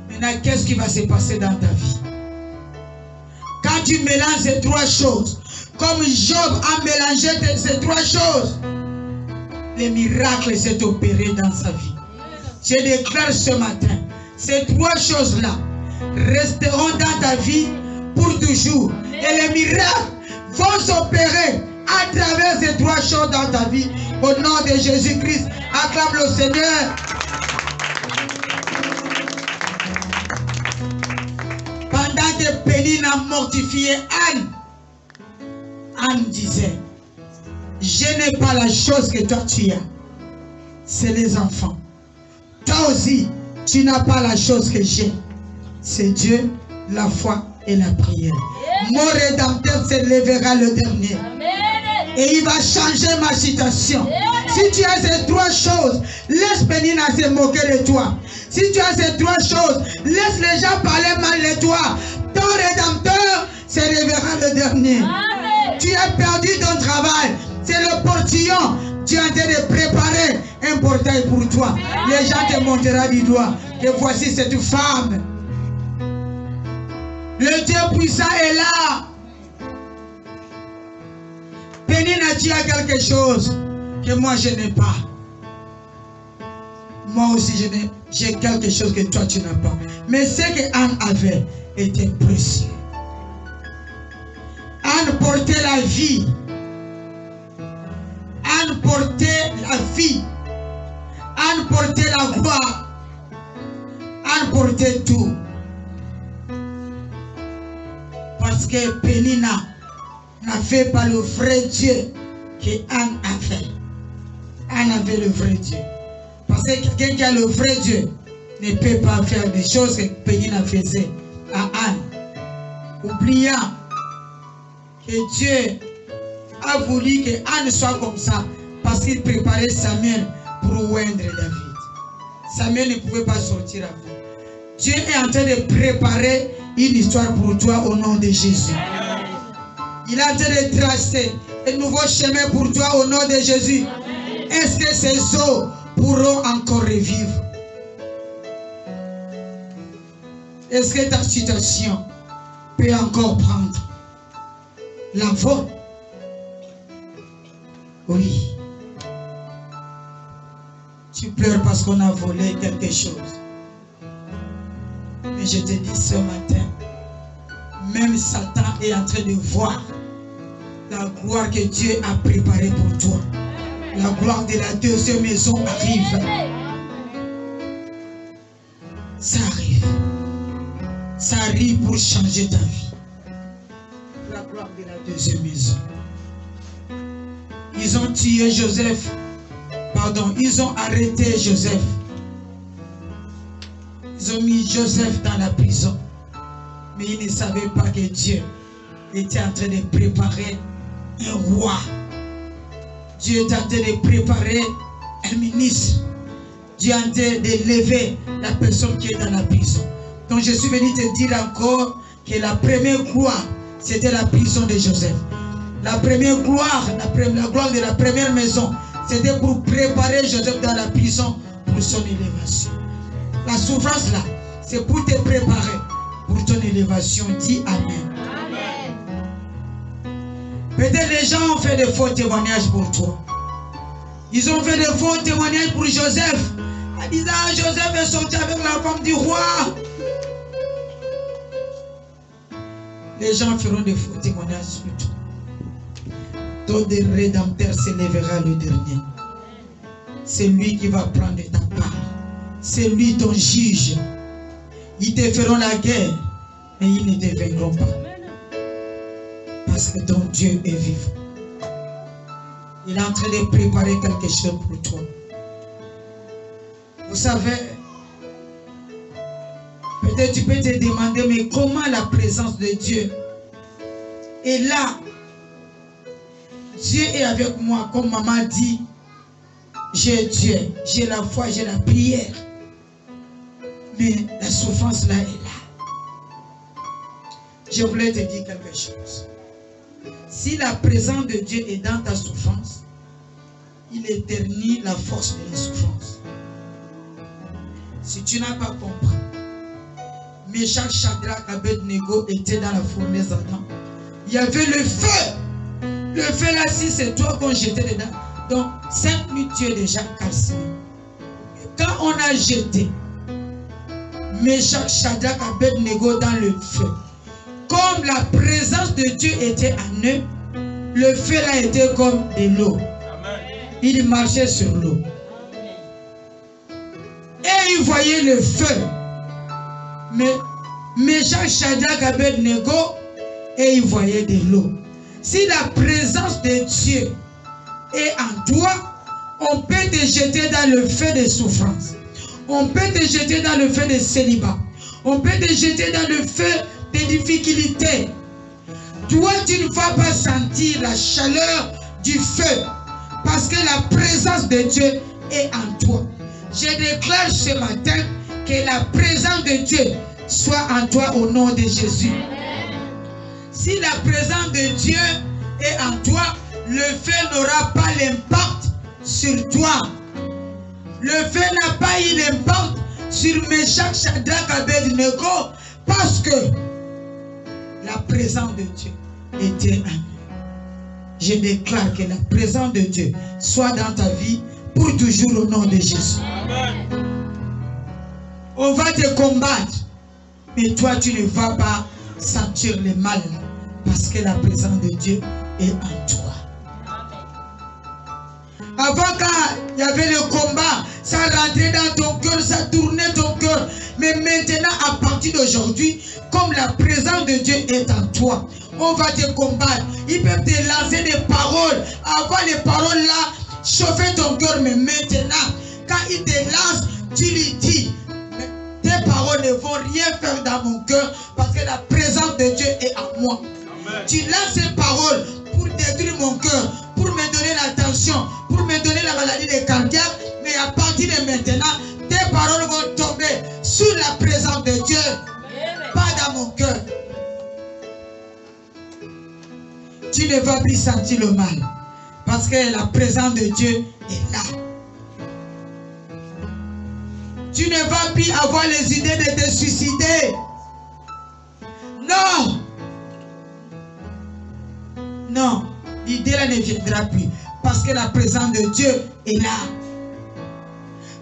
Maintenant, qu'est-ce qui va se passer dans ta vie? Quand tu mélanges ces 3 choses, comme Job a mélangé ces 3 choses, les miracles s'est opéré dans sa vie. Je déclare ce matin, ces 3 choses-là resteront dans ta vie pour toujours. Et les miracles vont s'opérer à travers ces 3 choses dans ta vie. Au nom de Jésus-Christ, acclame le Seigneur. Pendant que Pénine a mortifié Anne, Anne disait, je n'ai pas la chose que toi tu as. C'est les enfants. Toi aussi, tu n'as pas la chose que j'ai. C'est Dieu, la foi et la prière. Mon rédempteur se lèvera le dernier. Et il va changer ma situation. Si tu as ces 3 choses, laisse Pénine se moquer de toi. Si tu as ces 3 choses, laisse les gens parler mal de toi. Ton rédempteur se lèvera le dernier. Tu as perdu ton travail. C'est le portillon. Tu es en train de préparer un portail pour toi. Les gens te montreront du doigt. Et voici cette femme. Le Dieu puissant est là. Pénine, tu as quelque chose que moi je n'ai pas. Moi aussi j'ai quelque chose que toi tu n'as pas. Mais ce que Anne avait était précieux. Anne portait la vie. Anne portait la vie. Anne portait la gloire. Anne portait tout. Parce que Pénina n'avait pas le vrai Dieu que Anne avait. Anne avait le vrai Dieu. Parce que quelqu'un qui a le vrai Dieu ne peut pas faire des choses que Pénina faisait à Anne. Oubliant que Dieu a voulu que Anne soit comme ça parce qu'il préparait Samuel pour oindre David. Samuel ne pouvait pas sortir avant. Dieu est en train de préparer une histoire pour toi au nom de Jésus. Il est en train de tracer un nouveau chemin pour toi au nom de Jésus. Est-ce que ces eaux pourront encore revivre? Est-ce que ta situation peut encore prendre la voie? Oui. Tu pleures parce qu'on a volé quelque chose. Mais je te dis ce matin, même Satan est en train de voir la gloire que Dieu a préparée pour toi. La gloire de la deuxième maison arrive. Ça arrive. Ça arrive pour changer ta vie. La gloire de la deuxième maison. Ils ont tué Joseph. Pardon, ils ont arrêté Joseph. Ils ont mis Joseph dans la prison. Mais ils ne savaient pas que Dieu était en train de préparer un roi. Dieu est en train de préparer un ministre. Dieu est en train d'élever la personne qui est dans la prison. Donc je suis venu te dire encore que la première gloire, c'était la prison de Joseph. La première gloire, la gloire de la première maison, c'était pour préparer Joseph dans la prison pour son élévation. La souffrance là, c'est pour te préparer pour ton élévation. Dis Amen. Peut-être les gens ont fait de faux témoignages pour toi. Ils ont fait de faux témoignages pour Joseph. En disant, Joseph est sorti avec la femme du roi. Les gens feront de faux témoignages sur toi. Ton rédempteur s'élèvera le dernier. C'est lui qui va prendre ta part. C'est lui ton juge. Ils te feront la guerre, mais ils ne te vaincront pas. Parce que ton Dieu est vivant. Il est en train de préparer quelque chose pour toi. Vous savez, peut-être tu peux te demander, mais comment la présence de Dieu est là? Dieu est avec moi, comme maman dit, j'ai Dieu, j'ai la foi, j'ai la prière. Mais la souffrance là est là. Je voulais te dire quelque chose. Si la présence de Dieu est dans ta souffrance, il éternise la force de la souffrance. Si tu n'as pas compris, Meshach, Shadrach, Abednego étaient dans la fournaise d'Adam. Il y avait le feu. Le feu là, si c'est toi qu'on jetait dedans, donc 5 minutes tu es déjà calciné. Quand on a jeté Meshach, Shadrach, Abednego dans le feu, comme la présence de Dieu était en eux, le feu là était comme de l'eau. Il marchait sur l'eau. Et ils voyaient le feu. Mais Meshach, Shadrach, Abednego, et ils voyaient de l'eau. Si la présence de Dieu est en toi, on peut te jeter dans le feu de souffrance. On peut te jeter dans le feu de célibat. On peut te jeter dans le feu des difficultés. Toi, tu ne vas pas sentir la chaleur du feu parce que la présence de Dieu est en toi. Je déclare ce matin que la présence de Dieu soit en toi au nom de Jésus. Si la présence de Dieu est en toi, le feu n'aura pas l'impact sur toi. Le feu n'a pas eu l'impact sur Meshach, Shadrach, Abednego parce que la présence de Dieu était en nous. Je déclare que la présence de Dieu soit dans ta vie pour toujours au nom de Jésus. Amen. On va te combattre, mais toi tu ne vas pas sentir le mal parce que la présence de Dieu est en toi. Avant, quand il y avait le combat, ça rentrait dans ton cœur, ça tournait ton cœur. Mais maintenant, à partir d'aujourd'hui, comme la présence de Dieu est en toi, on va te combattre. Ils peuvent te lancer des paroles. Avant les paroles là, chauffer ton cœur. Mais maintenant, quand ils te lancent, tu lui dis, tes paroles ne vont rien faire dans mon cœur parce que la présence de Dieu est en moi. Amen. Tu lances ces paroles pour détruire mon cœur, pour me donner la tension, pour me donner la maladie de cardiaque. Mais à partir de maintenant, tes paroles vont tomber sur la présence de Dieu, pas dans mon cœur. Tu ne vas plus sentir le mal parce que la présence de Dieu est là. Tu ne vas plus avoir les idées de te suicider. Non. Non. L'idée là ne viendra plus. Parce que la présence de Dieu est là.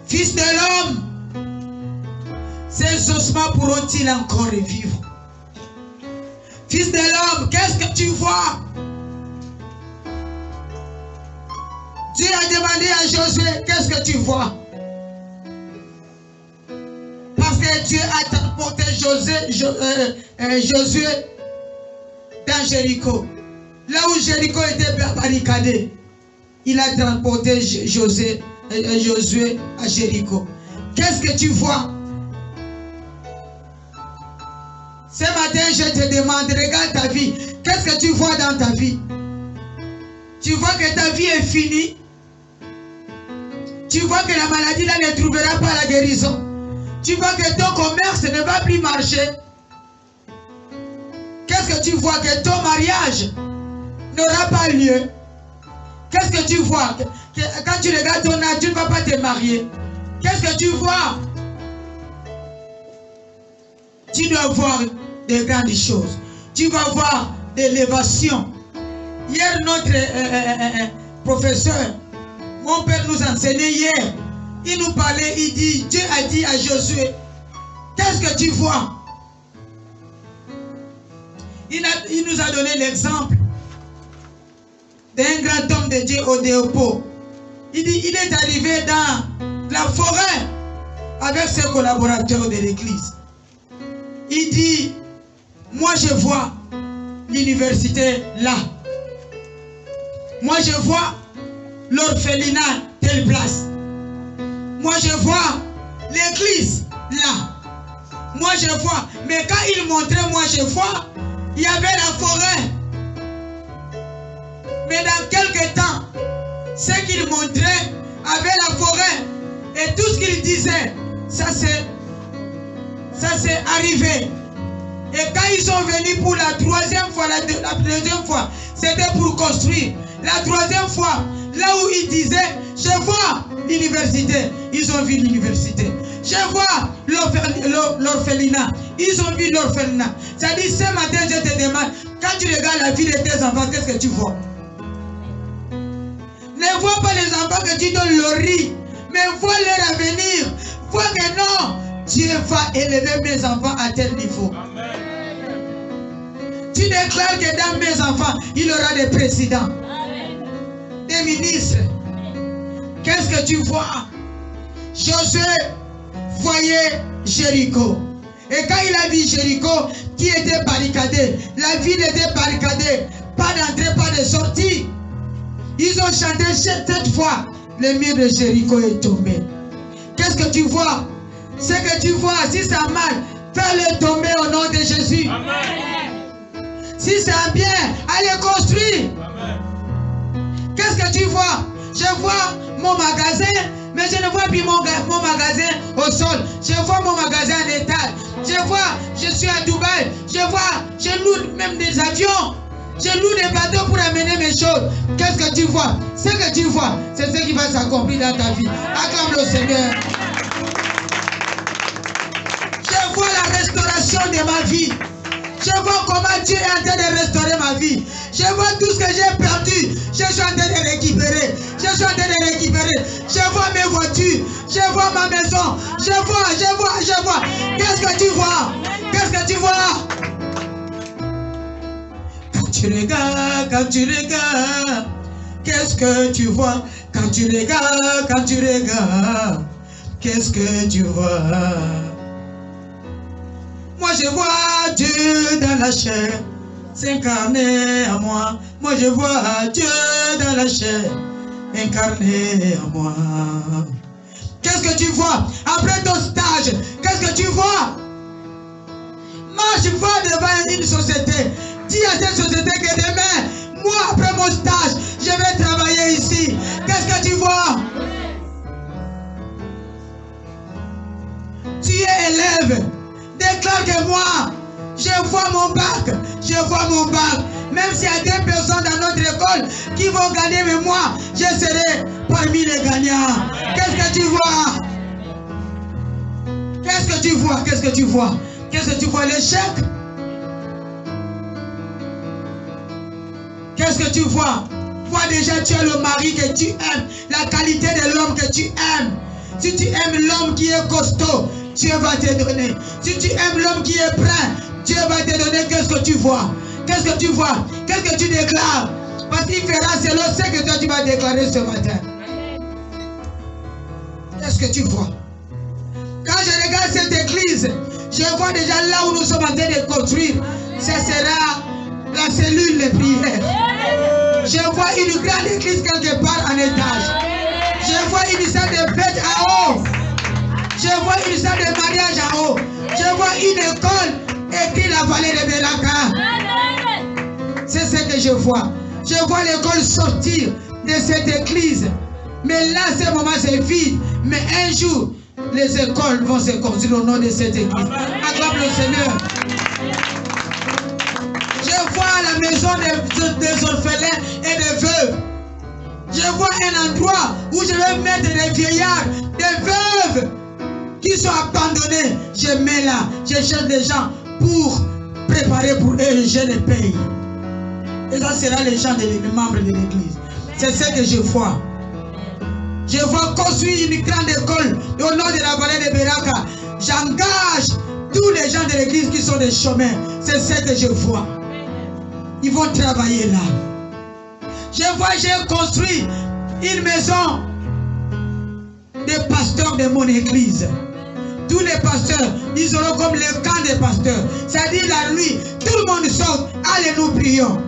Fils de l'homme, ces ossements pourront-ils encore revivre? Fils de l'homme, qu'est-ce que tu vois? Dieu a demandé à Josué, qu'est-ce que tu vois? Parce que Dieu a transporté Josué dans Jéricho. Là où Jéricho était barricadé, il a transporté Josué à Jéricho. Qu'est-ce que tu vois? Ce matin, je te demande, regarde ta vie. Qu'est-ce que tu vois dans ta vie? Tu vois que ta vie est finie? Tu vois que la maladie là ne trouvera pas la guérison? Tu vois que ton commerce ne va plus marcher? Qu'est-ce que tu vois? Que ton mariage n'aura pas lieu? Qu'est-ce que tu vois? Que quand tu regardes ton âge, tu ne vas pas te marier. Qu'est-ce que tu vois? Tu dois voir de grandes choses. Tu vas voir de l'élévation. Hier, notre professeur, mon père nous enseignait hier. Il nous parlait, il dit, Dieu a dit à Josué, qu'est-ce que tu vois? Il nous a donné l'exemple d'un grand homme de Dieu au Déopo. Il dit, il est arrivé dans la forêt avec ses collaborateurs de l'église. Il dit, moi je vois l'université là. Moi je vois l'orphelinat telle place. Moi je vois l'église là. Moi je vois. Mais quand il montrait, moi je vois, il y avait la forêt. Mais dans quelques temps, ce qu'il montrait avait la forêt. Et tout ce qu'il disait, ça s'est arrivé. Et quand ils sont venus pour la troisième fois, la deuxième fois, c'était pour construire. La troisième fois, là où ils disaient, je vois l'université, ils ont vu l'université. Je vois l'orphelinat, ils ont vu l'orphelinat. Ça dit, ce matin, je te demande, quand tu regardes la vie de tes enfants, qu'est-ce que tu vois? Ne vois pas les enfants que tu donnes le riz, mais vois leur avenir. Vois que non, Dieu va élever mes enfants à tel niveau. Amen. Tu déclares que dans mes enfants, il y aura des présidents, des ministres. Qu'est-ce que tu vois? Josué voyait Jéricho. Et quand il a vu Jéricho qui était barricadé, la ville était barricadée, pas d'entrée, pas de sortie. Ils ont chanté cette fois, le mur de Jéricho est tombé. Qu'est-ce que tu vois? Ce que tu vois, si ça a mal, fais-le tomber au nom de Jésus. Amen. Si c'est bien, allez construire. Qu'est-ce que tu vois? Je vois mon magasin, mais je ne vois plus mon magasin au sol. Je vois mon magasin en étage. Je suis à Dubaï. Je loue même des avions. Je loue des bateaux pour amener mes choses. Qu'est-ce que tu vois? Ce que tu vois, c'est ce qui va s'accomplir dans ta vie. Acclame le Seigneur. Je vois la restauration de ma vie. Je vois comment Dieu est en train de restaurer ma vie. Je vois tout ce que j'ai perdu. Je suis en train de récupérer. Je suis en train de récupérer. Je vois mes voitures. Je vois ma maison. Je vois. Qu'est-ce que tu vois? Qu'est-ce que tu vois? Quand tu regardes, qu'est-ce que tu vois? Quand tu regardes, qu'est-ce que tu vois? Moi je vois Dieu dans la chair s'incarner à moi. Moi je vois Dieu dans la chair incarné à moi. Qu'est-ce que tu vois? Après ton stage, qu'est-ce que tu vois? Marche, va devant une société. Dis à cette société que demain, moi après mon stage, je vais travailler ici. Qu'est-ce que tu vois? Tu es élève. Déclare que moi, je vois mon bac. Même s'il y a des personnes dans notre école qui vont gagner, mais moi, je serai parmi les gagnants. Qu'est-ce que tu vois? Qu'est-ce que tu vois? Qu'est-ce que tu vois? Qu'est-ce que tu vois? L'échec? Qu'est-ce que tu vois? Vois déjà, tu es le mari que tu aimes, la qualité de l'homme que tu aimes. Si tu aimes l'homme qui est costaud, Dieu va te donner. Si tu aimes l'homme qui est brun, Dieu va te donner. Qu'est-ce que tu vois? Qu'est-ce que tu vois? Qu'est-ce que tu déclares? Parce qu'il fera selon ce que toi tu vas déclarer ce matin. Qu'est-ce que tu vois? Quand je regarde cette église, je vois déjà là où nous sommes en train de construire. Ce sera la cellule de prière. Je vois une grande église quelque part en étage. Je vois une salle de fête en haut. Je vois une salle de mariage en haut. Je vois une école écrite la vallée de Beraka. C'est ce que je vois. Je vois l'école sortir de cette église. Mais là, ce moment, c'est vide. Mais un jour, les écoles vont se construire au nom de cette église. Acclame le Seigneur. Je vois la maison des orphelins et des veuves. Je vois un endroit où je vais mettre des vieillards, des veuves qui sont abandonnés. Je mets là, je cherche des gens pour préparer pour eux le jeûne et paye. Et ça sera les gens, les membres de l'église. C'est ce que je vois. Je vois construire une grande école au nord de la vallée de Beraka. J'engage tous les gens de l'église qui sont des chômeurs. C'est ce que je vois. Ils vont travailler là. Je vois, j'ai construit une maison des pasteurs de mon église. Tous les pasteurs, ils auront comme le camp des pasteurs. C'est-à-dire la nuit, tout le monde sort. Allez, nous prions.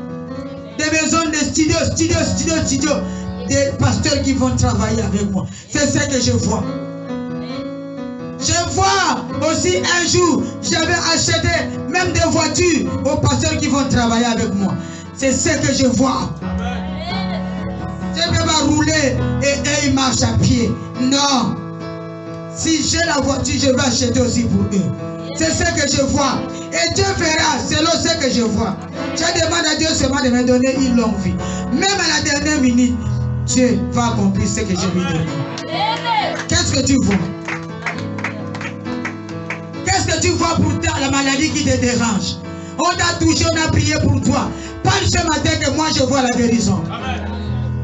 Des maisons, des studios. Des pasteurs qui vont travailler avec moi. C'est ce que je vois. Je vois aussi un jour, j'avais acheté même des voitures aux pasteurs qui vont travailler avec moi. C'est ce que je vois. Je ne vais pas rouler et ils marchent à pied. Non. Si j'ai la voiture, je vais acheter aussi pour eux. C'est ce que je vois. Et Dieu fera selon ce que je vois. Je demande à Dieu seulement de me donner une longue vie. Même à la dernière minute, Dieu va accomplir ce que je lui donne. Qu'est-ce que tu vois? Qu'est-ce que tu vois pour toi, la maladie qui te dérange? On t'a touché, on a prié pour toi. Parle ce matin que moi je vois la guérison. Amen.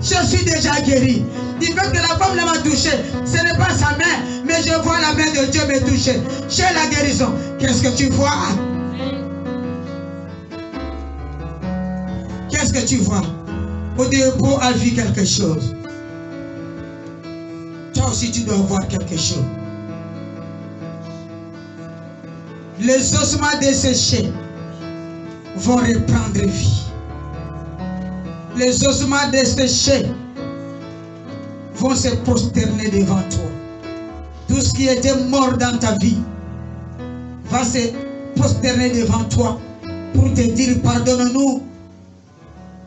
Je suis déjà guéri. Il fait que la femme m'a touché. Ce n'est pas sa main, mais je vois la main de Dieu me toucher. J'ai la guérison. Qu'est-ce que tu vois? Qu'est-ce que tu vois? Odébo a vu quelque chose. Toi aussi tu dois voir quelque chose. Les ossements desséchés vont reprendre vie. Les ossements desséchés vont se prosterner devant toi. Tout ce qui était mort dans ta vie va se prosterner devant toi pour te dire pardonne-nous,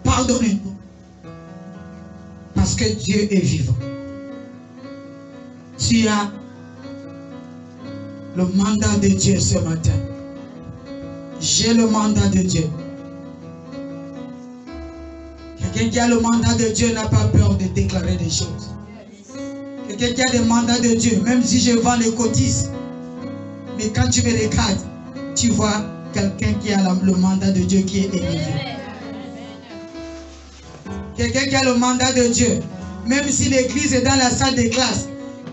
pardonnez-nous. Parce que Dieu est vivant. Tu as le mandat de Dieu ce matin. J'ai le mandat de Dieu. Quelqu'un qui a le mandat de Dieu n'a pas peur de déclarer des choses. Quelqu'un qui a le mandat de Dieu, même si je vends les cotises, mais quand tu me regardes, tu vois quelqu'un qui a le mandat de Dieu qui est élevé. Quelqu'un qui a le mandat de Dieu, même si l'église est dans la salle de classe,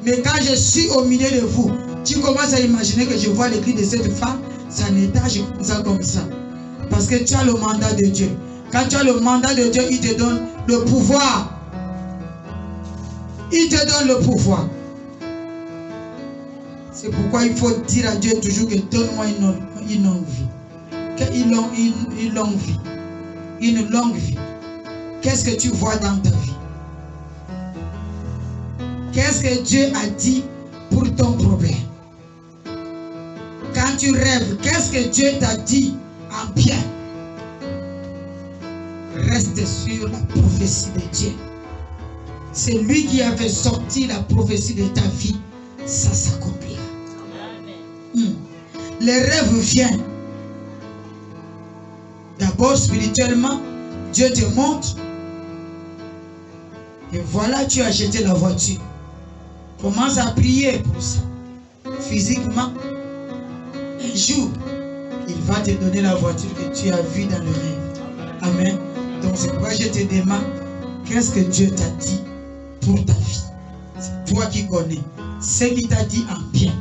mais quand je suis au milieu de vous, tu commences à imaginer que je vois l'église de cette femme, c'est un étage comme ça. Parce que tu as le mandat de Dieu. Quand tu as le mandat de Dieu, il te donne le pouvoir. Il te donne le pouvoir. C'est pourquoi il faut dire à Dieu toujours que donne-moi une longue vie. Une longue vie. Une longue vie. Qu'est-ce que tu vois dans ta vie? Qu'est-ce que Dieu a dit pour ton problème? Quand tu rêves, qu'est-ce que Dieu t'a dit en bien? Reste sur la prophétie de Dieu. C'est lui qui a fait sortir la prophétie de ta vie. Ça s'accomplira. Les rêves viennent. D'abord spirituellement, Dieu te montre. Et voilà, tu as acheté la voiture. Commence à prier pour ça. Physiquement, un jour, il va te donner la voiture que tu as vue dans le rêve. Amen. Donc c'est pourquoi je te demande, qu'est-ce que Dieu t'a dit pour ta vie? C'est toi qui connais. ce qu'il t'a dit en bien.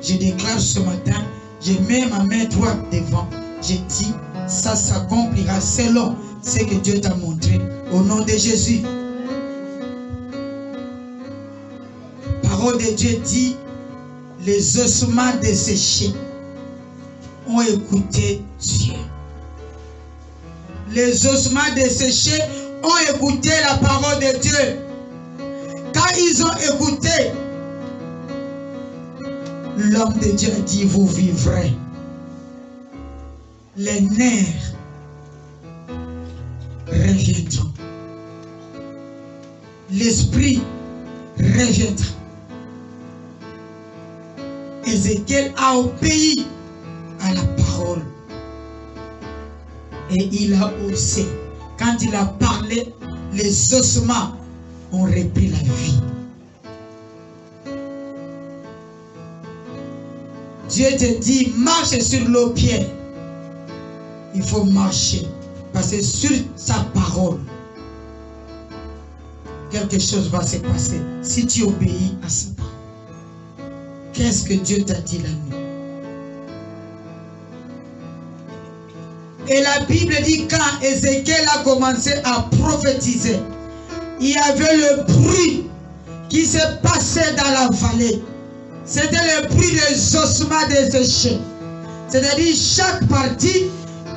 Je déclare ce matin, je mets ma main droite devant. Je dis, ça s'accomplira selon ce que Dieu t'a montré. Au nom de Jésus. La parole de Dieu dit, les ossements desséchés ont écouté Dieu. Les ossements desséchés ont écouté la parole de Dieu. Quand ils ont écouté, l'homme de Dieu a dit, vous vivrez. Les nerfs reviendront. L'esprit reviendra. Ézéchiel a obéi à la parole. Et il a osé. Quand il a parlé, les ossements ont repris la vie. Dieu te dit, marche sur l'eau, Pierre. Il faut marcher. Parce que sur sa parole, quelque chose va se passer. Si tu obéis à sa parole. Qu'est-ce que Dieu t'a dit la nuit? Et la Bible dit, quand Ézéchiel a commencé à prophétiser, il y avait le bruit qui se passait dans la vallée. C'était le bruit des ossements desséchés. C'est-à-dire, chaque partie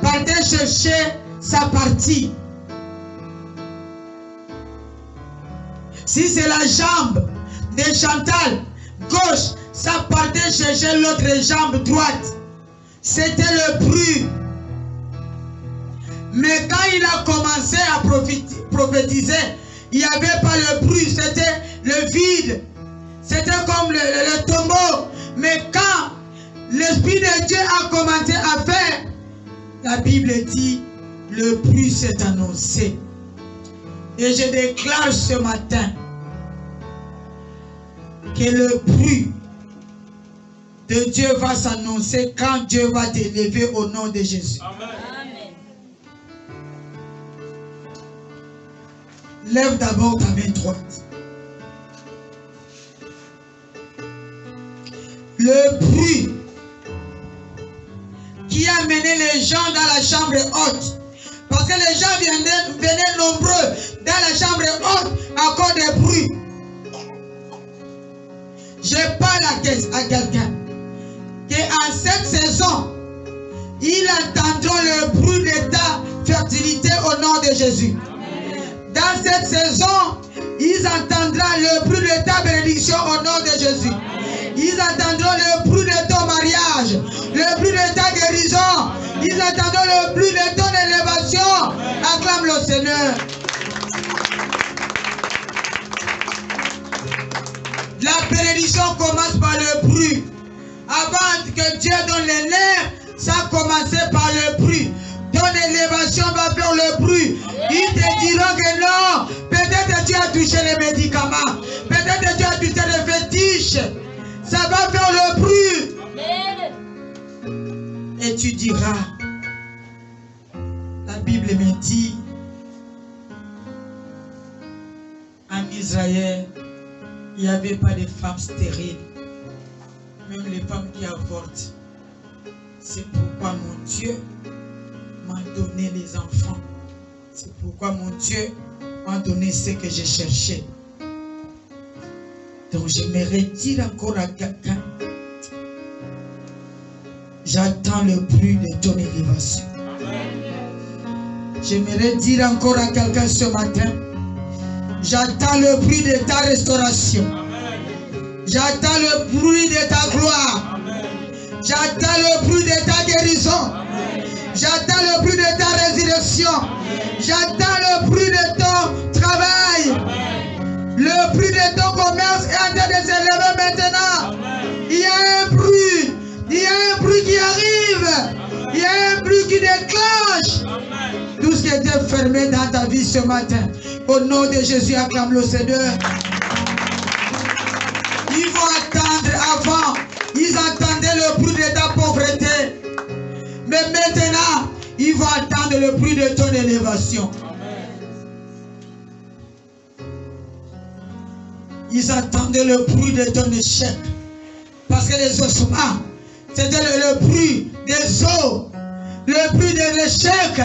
partait chercher sa partie. Si c'est la jambe de Chantal, gauche, ça partait chercher l'autre jambe droite. C'était le bruit. Mais quand il a commencé à prophétiser, il n'y avait pas le bruit, c'était le vide. C'était comme le tombeau. Mais quand l'Esprit de Dieu a commencé à faire, la Bible dit, le bruit s'est annoncé. Et je déclare ce matin que le bruit de Dieu va s'annoncer quand Dieu va t'élever au nom de Jésus. Amen. Lève d'abord ta main droite. Le bruit qui a mené les gens dans la chambre haute. Parce que les gens venaient nombreux dans la chambre haute à cause des bruits. Je parle à quelqu'un qu'en cette saison, ils entendront le bruit de ta fertilité au nom de Jésus. Dans cette saison, ils entendront le bruit de ta bénédiction au nom de Jésus. Ils entendront le bruit de ton mariage, le bruit de ta guérison. Ils entendront le bruit de ton élévation. Acclame le Seigneur. La bénédiction commence par le bruit. Avant que Dieu donne les nerfs, ça a commencé par le bruit. Ton élévation va faire le bruit. Ils te diront que non. Peut-être que tu as touché les médicaments. Peut-être que tu as touché les fétiches. Ça va faire le bruit. Et tu diras, la Bible me dit, en Israël, il n'y avait pas de femmes stériles. Même les femmes qui avortent. C'est pourquoi mon Dieu m'a donné les enfants. C'est pourquoi mon Dieu m'a donné ce que j'ai cherché. Donc j'aimerais dire encore à quelqu'un, j'attends le bruit de ton élévation. J'aimerais dire encore à quelqu'un ce matin, j'attends le bruit de ta restauration. J'attends le bruit de ta gloire. J'attends le bruit de ta guérison. J'attends le bruit de ta résurrection. J'attends le bruit de ton travail. Le bruit de ton commerce est en train de s'élever maintenant. Il y a un bruit. Il y a un bruit qui arrive. Il y a un bruit qui déclenche. Tout ce qui était fermé dans ta vie ce matin. Au nom de Jésus, acclame le Seigneur. Ils vont attendre avant. Ils entendaient le bruit de ta pauvreté. Mais maintenant, ils vont entendre le bruit de ton élévation. ils attendaient le bruit de ton échec. Parce que les ossements, c'était le bruit des os, le bruit de l'échec.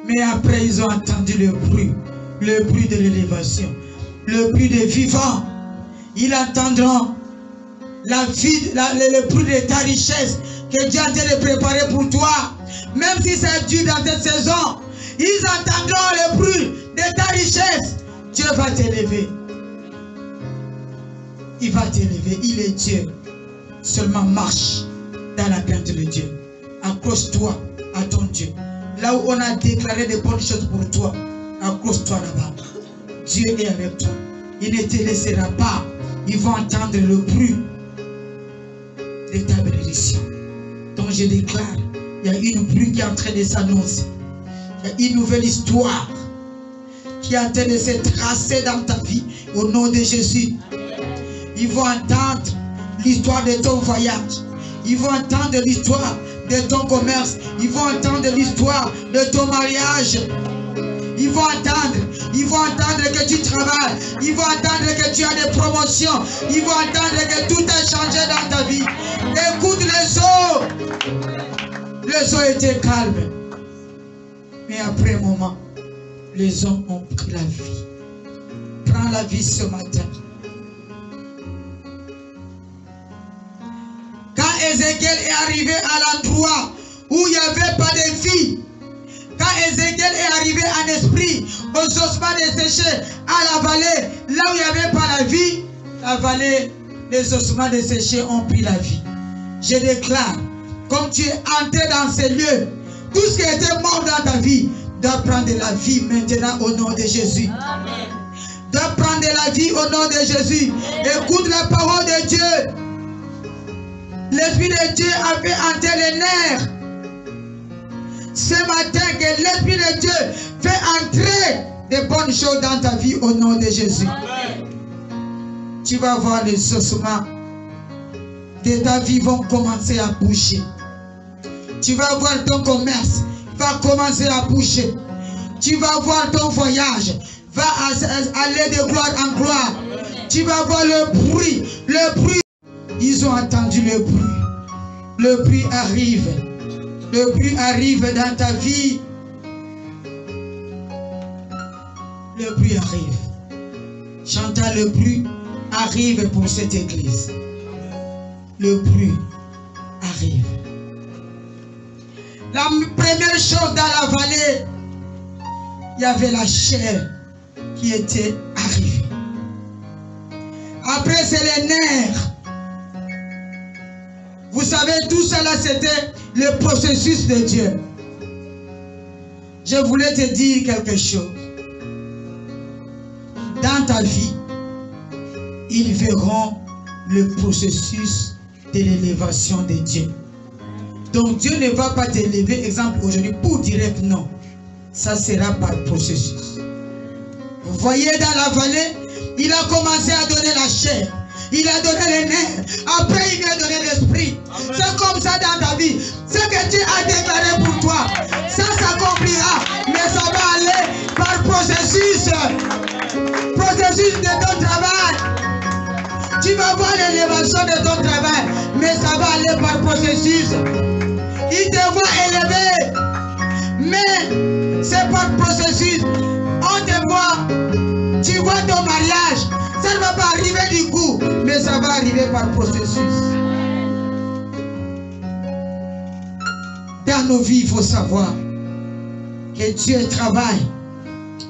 Mais après, ils ont entendu le bruit de l'élévation, le bruit des vivants. Ils entendront le bruit de ta richesse que Dieu a de préparer pour toi. Même si c'est dur dans cette saison, ils entendront le bruit de ta richesse. Dieu va t'élever. Il va t'élever. Il est Dieu. Seulement marche dans la crainte de Dieu. Accroche-toi à ton Dieu. Là où on a déclaré de bonnes choses pour toi, accroche-toi là-bas. Dieu est avec toi. Il ne te laissera pas. Ils vont entendre le bruit de ta bénédiction. Donc je déclare, il y a une bruit qui est en train de s'annoncer. Il y a une nouvelle histoire qui est en train de se tracer dans ta vie au nom de Jésus. Ils vont entendre l'histoire de ton voyage. Ils vont entendre l'histoire de ton commerce. Ils vont entendre l'histoire de ton mariage. Ils vont entendre que tu travailles. Ils vont entendre que tu as des promotions. Ils vont entendre que tout a changé dans ta vie. Écoute les eaux. Les eaux étaient calmes. Mais après un moment, les hommes ont pris la vie. Prends la vie ce matin. Quand Ézéchiel est arrivé à l'endroit où il n'y avait pas de vie, quand Ézéchiel est arrivé en esprit aux ossements desséchés à la vallée, là où il n'y avait pas la vie, la vallée, les ossements desséchés ont pris la vie. Je déclare, comme tu es entré dans ces lieux, tout ce qui était mort dans ta vie doit prendre de la vie maintenant au nom de Jésus. Amen. Doit prendre de la vie au nom de Jésus. Écoute la parole de Dieu. L'Esprit de Dieu a fait entrer les nerfs. Ce matin, que l'Esprit de Dieu fait entrer de bonnes choses dans ta vie au nom de Jésus. Amen. Tu vas voir les ossements de ta vie vont commencer à bouger. Tu vas voir ton commerce va commencer à bouger. Tu vas voir ton voyage va aller de gloire en gloire. Tu vas voir le bruit. Ils ont entendu le bruit. Le bruit arrive. Le bruit arrive dans ta vie. Le bruit arrive. Chantal, le bruit arrive pour cette église. Le bruit arrive. La première chose dans la vallée, il y avait la chair qui était arrivée. Après, c'est les nerfs. Vous savez, tout cela, c'était le processus de Dieu. Je voulais te dire quelque chose. Dans ta vie, ils verront le processus de l'élévation de Dieu. Donc Dieu ne va pas t'élever, exemple aujourd'hui, pour dire que non. Ça sera par processus. Vous voyez dans la vallée, il a commencé à donner la chair. Il a donné les nerfs. Après, il vient donner l'esprit. C'est comme ça dans ta vie. Ce que tu as déclaré pour toi, ça s'accomplira. Mais ça va aller par processus. Processus de ton travail. Tu vas voir l'élévation de ton travail. Mais ça va aller par processus. Il te voit élevé. Mais c'est par processus. On te voit. Tu vois ton mariage. Ça ne va pas arriver du coup, mais ça va arriver par processus. Dans nos vies, il faut savoir que Dieu travaille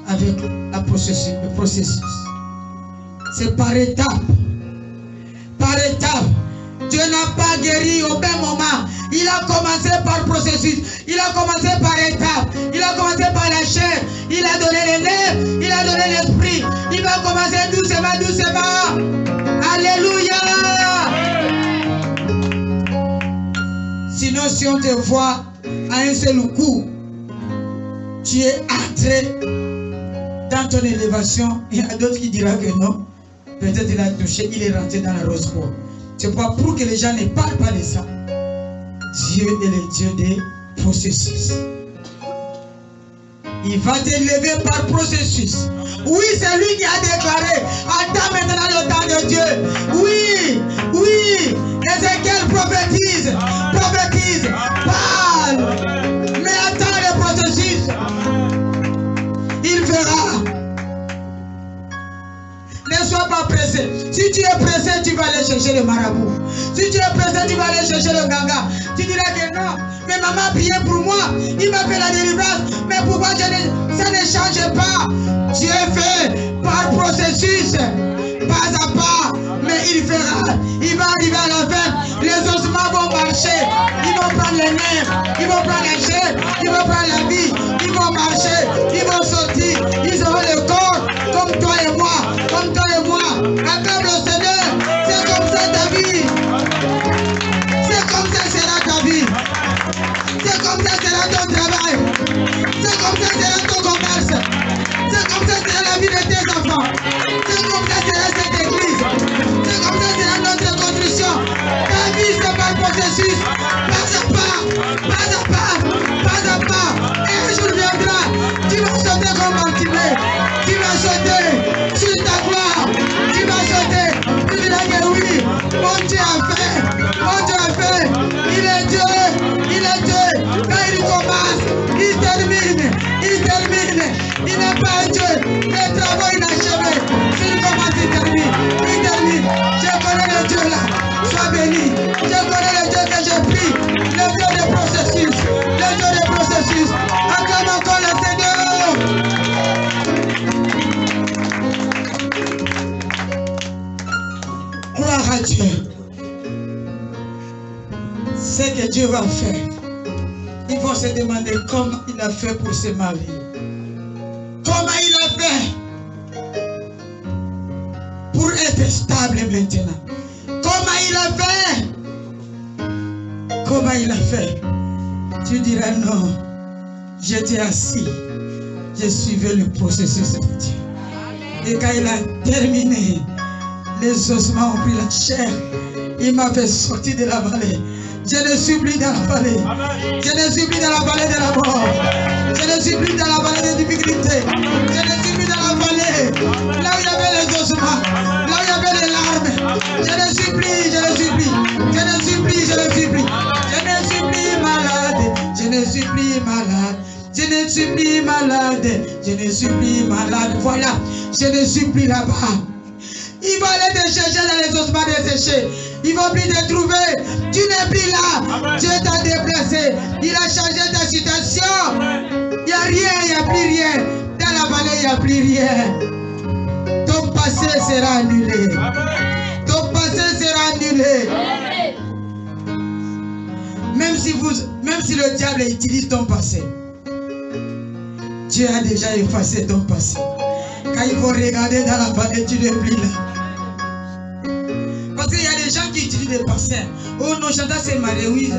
avec le processus. C'est par étapes. Par étapes. Dieu n'a pas guéri au même moment. Il a commencé par processus. Il a commencé par étapes. Il a commencé par la chair. Il a donné les nerfs. Il a donné l'esprit. Il va commencer doucement, doucement. Alléluia. Sinon, si on te voit à un seul coup, tu es entré dans ton élévation. Il y a d'autres qui diront que non. Peut-être il a touché, il est rentré dans la rose-croix. C'est pas pour que les gens ne parlent pas de ça. Dieu est le Dieu des processus. Il va t'élever par processus. Oui, c'est lui qui a déclaré. Attends maintenant le temps de Dieu. Oui, oui. Ézéchiel prophétise. Prophétise. Parle. Mais attends le processus. Il fera. Ne sois pas pressé. Si tu es pressé, tu vas aller chercher le marabout. Si tu es pressé, tu vas aller chercher le ganga. Tu diras que non. Mais maman priait pour moi. Il m'a fait la délivrance. Mais pourquoi ça ne change pas? Dieu fait par processus, pas à pas. Mais il fera. Il va arriver à la fin. Les ossements vont marcher. Ils vont prendre les nerfs. Ils vont prendre la chair. Ils vont prendre la vie. Ils vont marcher. Ils vont sortir. Ils auront le corps comme toi et moi. Comme toi et moi. Acclame le Seigneur. C'est comme ça ta vie. C'est comme ça sera ta vie. C'est comme ça sera ton travail. C'est comme ça sera ton commerce. C'est comme ça sera la vie de tes enfants. C'est comme ça sera cette église. C'est comme ça sera notre construction. Ta vie c'est par processus. Pas à pas. Pas à pas. Pas à pas. Et un jour viendra. Tu vas sauter comme Bartimée. Tu vas sauter sur ta gloire. Tu vas sauter. Tu diras que oui. Mon Dieu a fait. Mon Dieu a fait. Il est Dieu. Il est Dieu. Quand il commence, il termine. Il termine. Il n'est pas un Dieu. Les travaux inachevés. S'il commence, il termine. Il termine. Je connais le Dieu là. Sois béni. Je connais le Dieu que j'ai pris. Le Dieu des processus. Le Dieu des processus. Acclame encore le Seigneur. Gloire à Dieu. Ce que Dieu va faire. Ils vont se demander comment il a fait pour se marier. Comment il a fait pour être stable maintenant. Comment il a fait. Comment il a fait. Tu diras non. J'étais assis. Je suivais le processus de Dieu. Et quand il a terminé, les ossements ont pris la chair. Il m'a fait sortir de la vallée. Je ne suis plus dans la vallée. Je ne suis plus dans la vallée de la mort. Je ne suis plus dans la vallée des difficultés. Je ne suis plus dans la vallée là où il y avait les ossements, là où il y avait les larmes. Je ne suis plus, je ne suis plus. Je ne suis plus, je ne suis plus. Je ne suis plus malade. Je ne suis plus malade. Je ne suis plus malade. Je ne suis plus malade. Voilà, je ne suis plus là-bas. Ils vont aller te chercher dans les ossements desséchés. Ils vont plus te trouver. Tu n'es plus là. Amen. Dieu t'a déplacé. Il a changé ta situation. Il n'y a rien, il n'y a plus rien. Dans la vallée, il n'y a plus rien. Ton passé sera annulé. Amen. Ton passé sera annulé. Même si le diable utilise ton passé, Dieu a déjà effacé ton passé. Quand il faut regarder dans la vallée, tu n'es plus là. Parce qu'il y a des gens qui utilisent des passés. Oh non, Chantal s'est mariée, oui.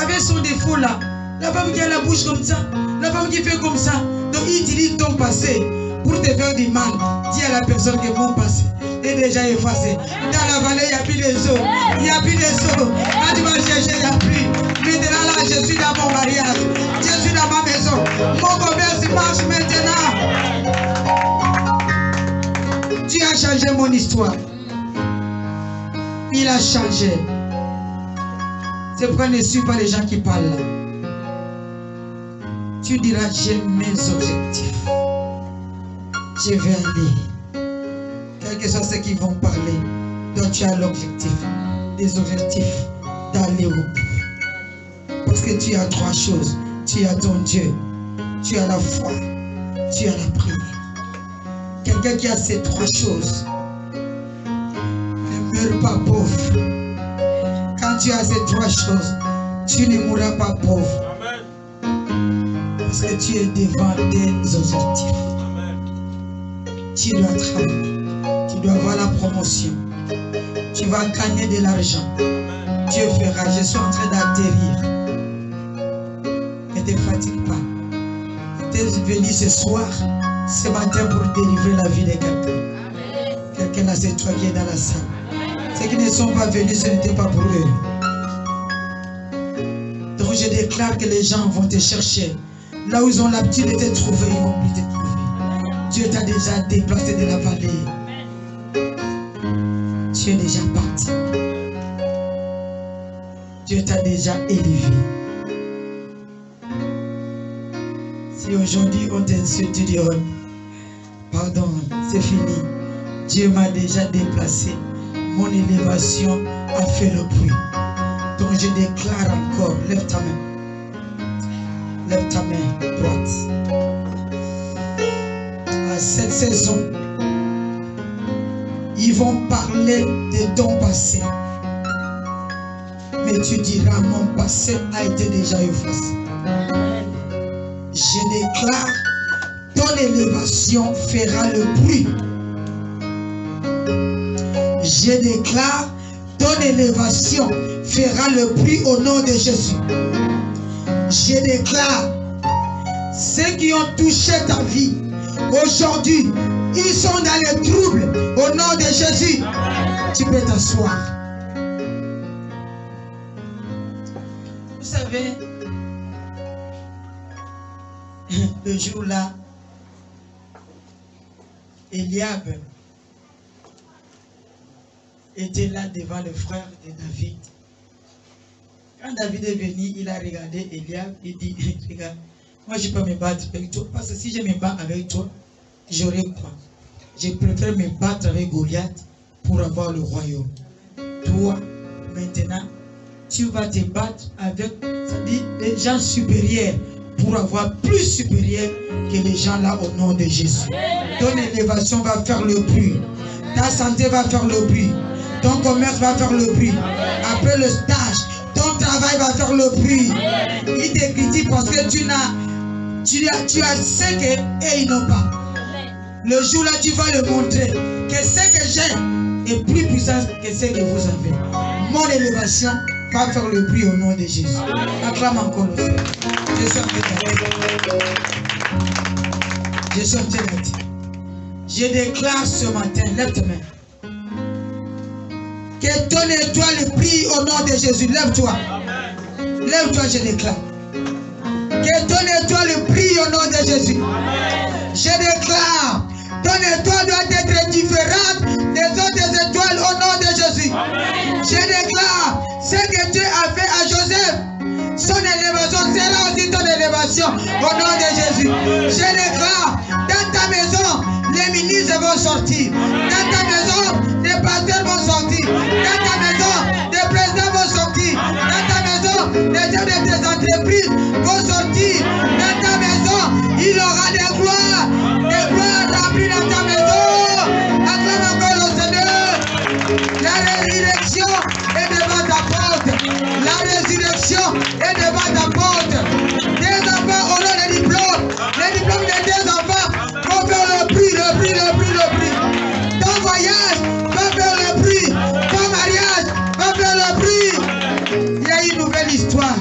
Avec son défaut là. La femme qui a la bouche comme ça. La femme qui fait comme ça. Donc il utilise ton passé pour te faire du mal. Dis à la personne que mon passé est déjà effacé. Dans la vallée, il n'y a plus de eaux. Il n'y a plus de eaux. Quand tu vas chercher, il n'y a plus. Maintenant là, je suis dans mon mariage. Je suis dans ma maison. Mon commerce marche maintenant. Tu as changé mon histoire. Il a changé. C'est pourquoi ne suis pas les gens qui parlent là. Tu diras, j'ai mes objectifs. Je vais aller. Quel que soit ce qu'ils vont parler. Donc tu as l'objectif. Des objectifs d'aller au bout. Parce que tu as trois choses. Tu as ton Dieu. Tu as la foi. Tu as la prière. Quelqu'un qui a ces trois choses ne meurt pas pauvre. Quand tu as ces trois choses, tu ne mourras pas pauvre. Amen. Parce que tu es devant des objectifs. Amen. Tu dois travailler. Tu dois avoir la promotion. Tu vas gagner de l'argent. Dieu fera. Je suis en train d'atterrir. Ne te fatigue pas. Tu es venu ce soir, ce matin pour délivrer la vie de quelqu'un. Quelqu'un là, c'est toi qui es dans la salle. Ceux qui ne sont pas venus, ce n'était pas pour eux. Donc je déclare que les gens vont te chercher Là où ils ont l'habitude de te trouver, ils vont plus te trouver. Dieu t'a déjà déplacé de la vallée. Tu es déjà parti. Dieu t'a déjà élevé. Si aujourd'hui on t'insulte, tu dis, oh, pardon, c'est fini. Dieu m'a déjà déplacé. Mon élévation a fait le bruit. Donc je déclare encore, lève ta main. Lève ta main droite. À cette saison, ils vont parler de ton passé. Mais tu diras, mon passé a été déjà effacé. Je déclare, ton élévation fera le bruit. Je déclare, ton élévation fera le bruit au nom de Jésus. Je déclare, ceux qui ont touché ta vie, aujourd'hui, ils sont dans les troubles. Au nom de Jésus, tu peux t'asseoir. Vous savez, le jour-là, Eliab était là devant le frère de David. Quand David est venu, il a regardé Eliab, il dit, regarde, moi je peux me battre avec toi, parce que si je me bats avec toi, j'aurai quoi? Je préfère me battre avec Goliath pour avoir le royaume. Toi, maintenant, tu vas te battre avec, ça dit, des gens supérieurs pour avoir plus supérieur que les gens là au nom de Jésus. Ton élévation va faire le bruit. Ta santé va faire le bruit. Ton commerce va faire le bruit. Après le stage, ton travail va faire le bruit. Il te critique parce que tu as ce qu'ils n'ont pas. Le jour là, tu vas le montrer que ce que j'ai est plus puissant que ce que vous avez. Mon élévation va faire le bruit au nom de Jésus. Acclame encore le Seigneur. Je suis en train de dire. Je déclare ce matin, lève ta main. Que ton étoile brille au nom de Jésus. Lève-toi. Lève-toi, je déclare. Que ton étoile brille au nom de Jésus. Je déclare. Ton étoile doit être différente des autres étoiles au nom de Jésus. Je déclare. Ce que Dieu a fait à Joseph, son élévation sera aussi ton élévation au nom de Jésus. Je déclare, dans ta maison, les ministres vont sortir. Dans ta maison, les pasteurs vont sortir. Dans ta maison, les présidents vont sortir. Dans ta maison, les chefs de tes entreprises vont sortir. Dans ta maison, il y aura des gloires remplies dans ta maison. Acclame encore le Seigneur. La résurrection est devant ta porte. La résurrection est devant ta porte. Tes enfants auront les diplômes. Les diplômes de tes enfants vont faire le bruit, le bruit, le bruit, le bruit. Ton voyage va faire le bruit. Ton mariage va faire le bruit. Il y a une nouvelle histoire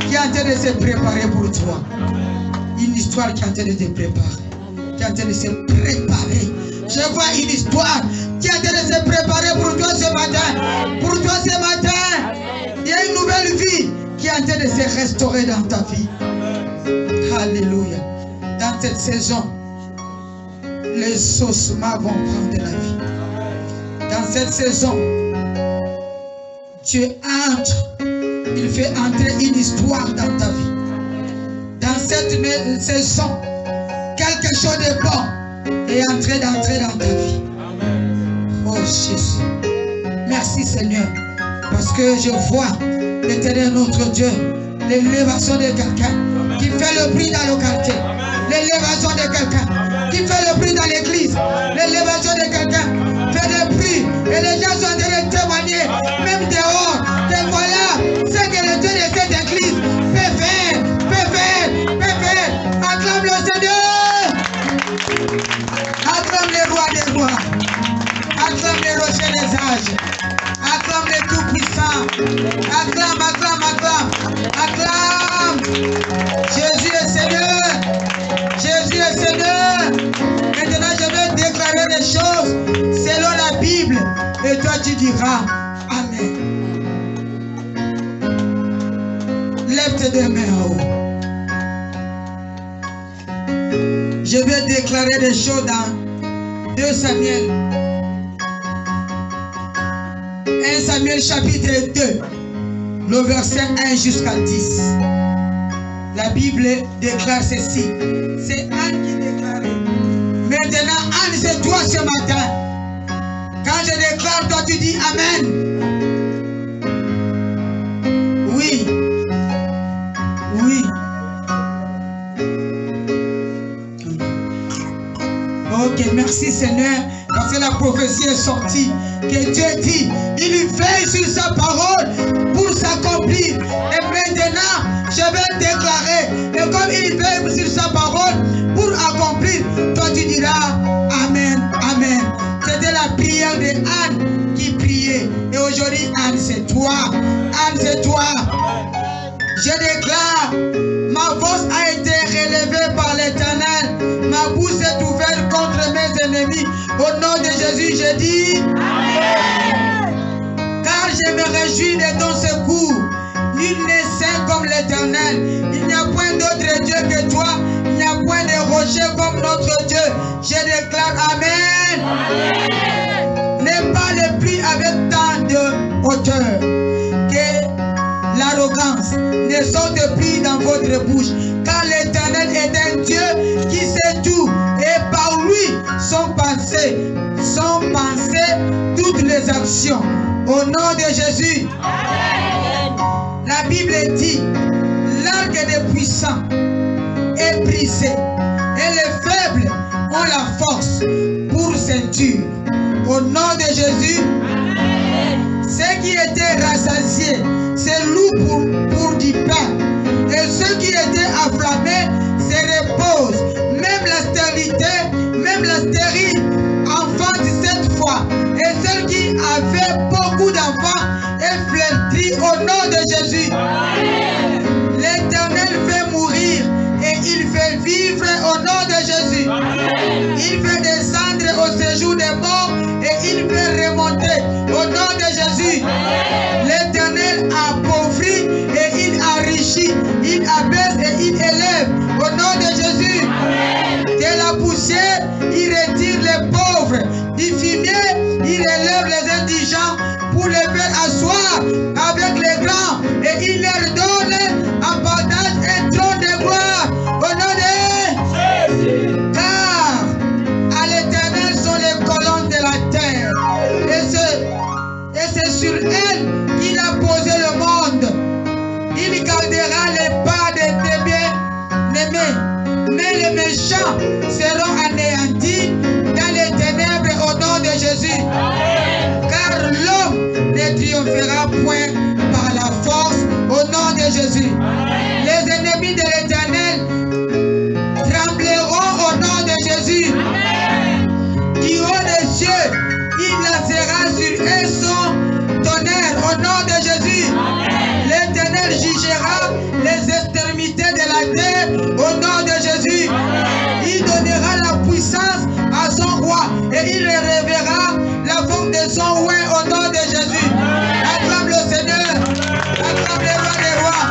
qui est en train de se préparer pour toi. Une histoire qui est en train de te préparer. Qui est en train de se préparer. Je vois une histoire qui est en train de se préparer pour toi ce matin. Pour toi ce matin. Il y a une nouvelle vie qui est en train de se restaurer dans ta vie. Alléluia. Dans cette saison, les ossements vont prendre la vie. Dans cette saison, Dieu entre. Il fait entrer une histoire dans ta vie. Dans cette saison, quelque chose de bon est entré d'entrer dans ta vie. Oh Jésus. Merci Seigneur. Parce que je vois l'Éternel notre Dieu, l'élévation de quelqu'un qui fait le bruit dans le quartier. L'élévation de quelqu'un qui fait le bruit dans l'église. L'élévation de quelqu'un fait le bruit. Et les gens sont en train de témoigner, même dehors. Et voilà ce que le Dieu de cette église peut faire, peut faire, peut faire. Acclame le Seigneur. Acclame les rois des rois. Acclame les rochers des âges. Acclame les tout-puissants. Acclame, acclame, acclame. Acclame. Jésus est Seigneur. Jésus est Seigneur. Maintenant, je vais déclarer des choses selon la Bible. Et toi, tu diras Amen. Lève tes deux mains en haut. déclarer des choses dans 2 Samuel. 1 Samuel chapitre 2, le verset 1 jusqu'à 10. La Bible déclare ceci. C'est Anne qui déclarait. Maintenant, Anne, c'est toi ce matin. Quand je déclare, toi tu dis Amen. Oui. Oui. Ok, merci Seigneur, parce que la prophétie est sortie, que Dieu dit, il veille sur sa parole pour s'accomplir. Et maintenant, je vais déclarer, et comme il veille sur sa parole pour accomplir, toi tu diras Amen, Amen. C'était la prière de Anne qui priait. Et aujourd'hui, Anne, c'est toi. Anne, c'est toi. Je déclare, ma voix a été relevée par l'Éternel. Ma bouche est ouverte contre mes ennemis. Au nom de Jésus, je dis Amen. Car je me réjouis de ton secours. Nul n'est saint comme l'Éternel. Il n'y a point d'autre Dieu que toi. Il n'y a point de rocher comme notre Dieu. Je déclare Amen. Amen. Ne parlez plus avec tant de hauteur. Que l'arrogance ne sorte plus dans votre bouche. Car l'Éternel est un Dieu qui sait tout. Et par lui sont pensées toutes les actions. Au nom de Jésus. Amen. La Bible dit, l'arc des puissants est brisé. Et les faibles ont la force pour ceinture. Au nom de Jésus. Amen. Ceux qui étaient rassasiés, c'est loup pour du pain. Et ceux qui étaient afflammés se reposent. Même la stérile enfante 7 fois. Et ceux qui avaient beaucoup d'enfants est flétri au nom de Jésus. L'Éternel fait mourir et il fait vivre au nom de Jésus. Il fait descendre au séjour des morts et il fait remonter au nom de Jésus. L'Éternel appauvrit et il enrichit. Il abaisse et il élève au nom de Jésus. De la poussière, il retire les pauvres. Du fumier, il élève les indigents pour les faire asseoir avec les grands. Et il leur donne en partage un trône de gloire au nom de Jésus. Car à l'Éternel sont les colonnes de la terre. Et c'est sur elle qu'il a posé le monde. Il gardera les pas de tes bien-aimés. Mais les méchants seront anéantis dans les ténèbres au nom de Jésus. Car l'homme ne triomphera point par la force au nom de Jésus. Les ennemis de l'Éternel trembleront au nom de Jésus. Du haut des cieux, il lancera sur eux son tonnerre au nom de Jésus. L'Éternel jugera les extrémités de la terre au nom de Jésus. Il donnera la puissance à son roi et il relèvera la forme de son roi au nom de Jésus. Acclame le Seigneur, acclame le roi des rois.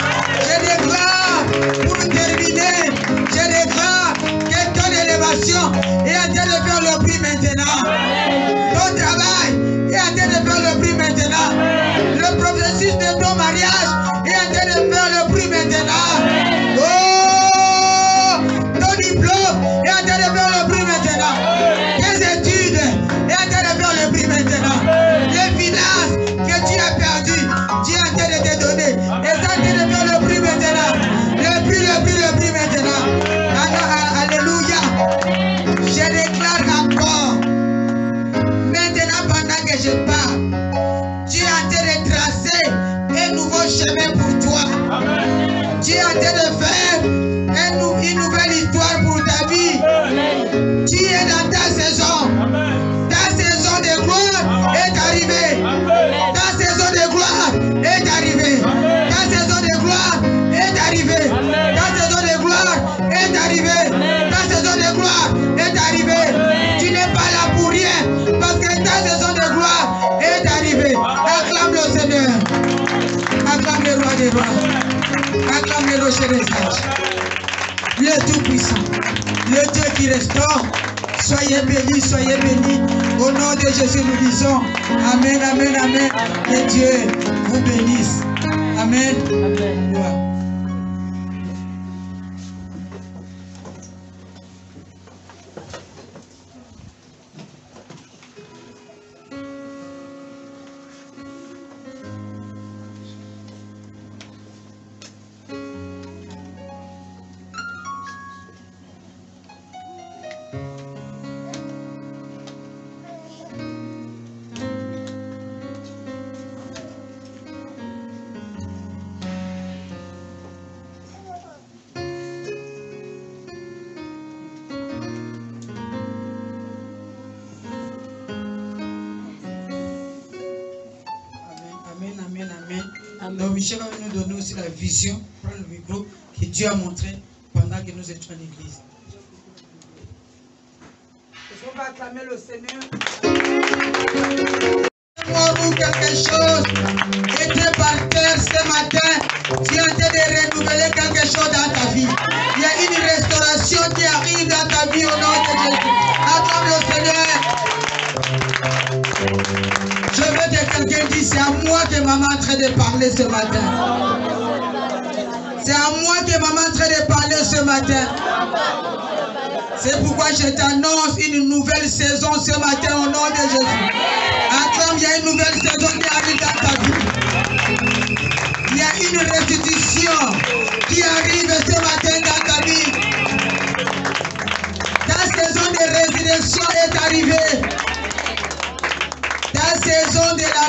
Je déclare, pour terminer, je déclare que ton élévation est en train de faire le prix maintenant. Ton travail est en train de faire le prix maintenant. Le processus de ton mariage est en train de faire le prix maintenant. Oh, ton diplôme est en train de faire le prix maintenant. Tes études est en train de faire le prix maintenant. Les finances que tu as perdues, tu es en train de te donner. Et ça en train de faire le prix maintenant. Le prix maintenant. Alléluia. Je déclare encore. Maintenant, pendant que je parle, tu es en train de tracer un nouveau chemin pour toi. Tu es en train de faire une nouvelle histoire pour ta vie. Tu es dans ta saison. Ta saison de gloire est arrivée. Ta saison de gloire est arrivée. Ta saison de gloire est arrivée. Ta saison de gloire est arrivée. Ta saison de gloire est arrivée. Tu n'es pas là pour rien parce que ta saison de gloire est arrivée. Acclame le Seigneur. Acclame le roi des rois. Acclame le rocher des sages. Le Tout-Puissant. le Dieu qui restaure. Soyez bénis, soyez bénis. Au nom de Jésus, nous disons Amen, Amen, Amen. Que Dieu vous bénisse. Amen. Amen. Donc Michel va nous donner aussi la vision, prendre le micro que Dieu a montré pendant que nous étions en église. Est-ce qu'on va acclamer le Seigneur? Ou quelque chose était par terre ce matin, tu es en train de renouveler quelque chose dans ta vie. Il y a une restauration qui arrive dans ta vie au nom de Jésus. Acclame le Seigneur. Je veux que quelqu'un dise, c'est à moi que maman est en train de parler ce matin. C'est à moi que maman est en train de parler ce matin. C'est pourquoi je t'annonce une nouvelle saison ce matin au nom de Jésus. Acclame, il y a une nouvelle saison qui arrive dans ta vie. Il y a une restitution qui arrive ce matin dans ta vie. Ta saison de résurrection est arrivée. Ta saison de la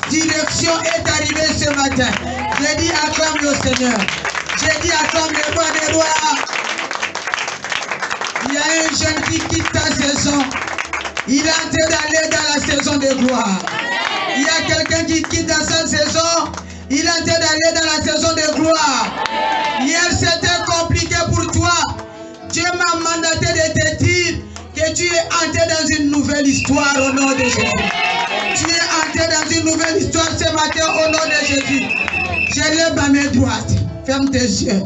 redirection est arrivée ce matin. J'ai dit acclame le Seigneur. J'ai dit acclame le roi des rois. Il y a un jeune qui quitte ta saison. Il est en train d'aller dans la saison de gloire. Il y a quelqu'un qui quitte dans sa saison. Il est en train d'aller dans la saison de gloire. Hier c'était compliqué pour toi. Dieu m'a mandaté de te dire que tu es entré dans une nouvelle histoire au nom de Jésus. Tu es entré dans une nouvelle histoire ce matin au nom de Jésus. Je lève ma main droite. Ferme tes yeux.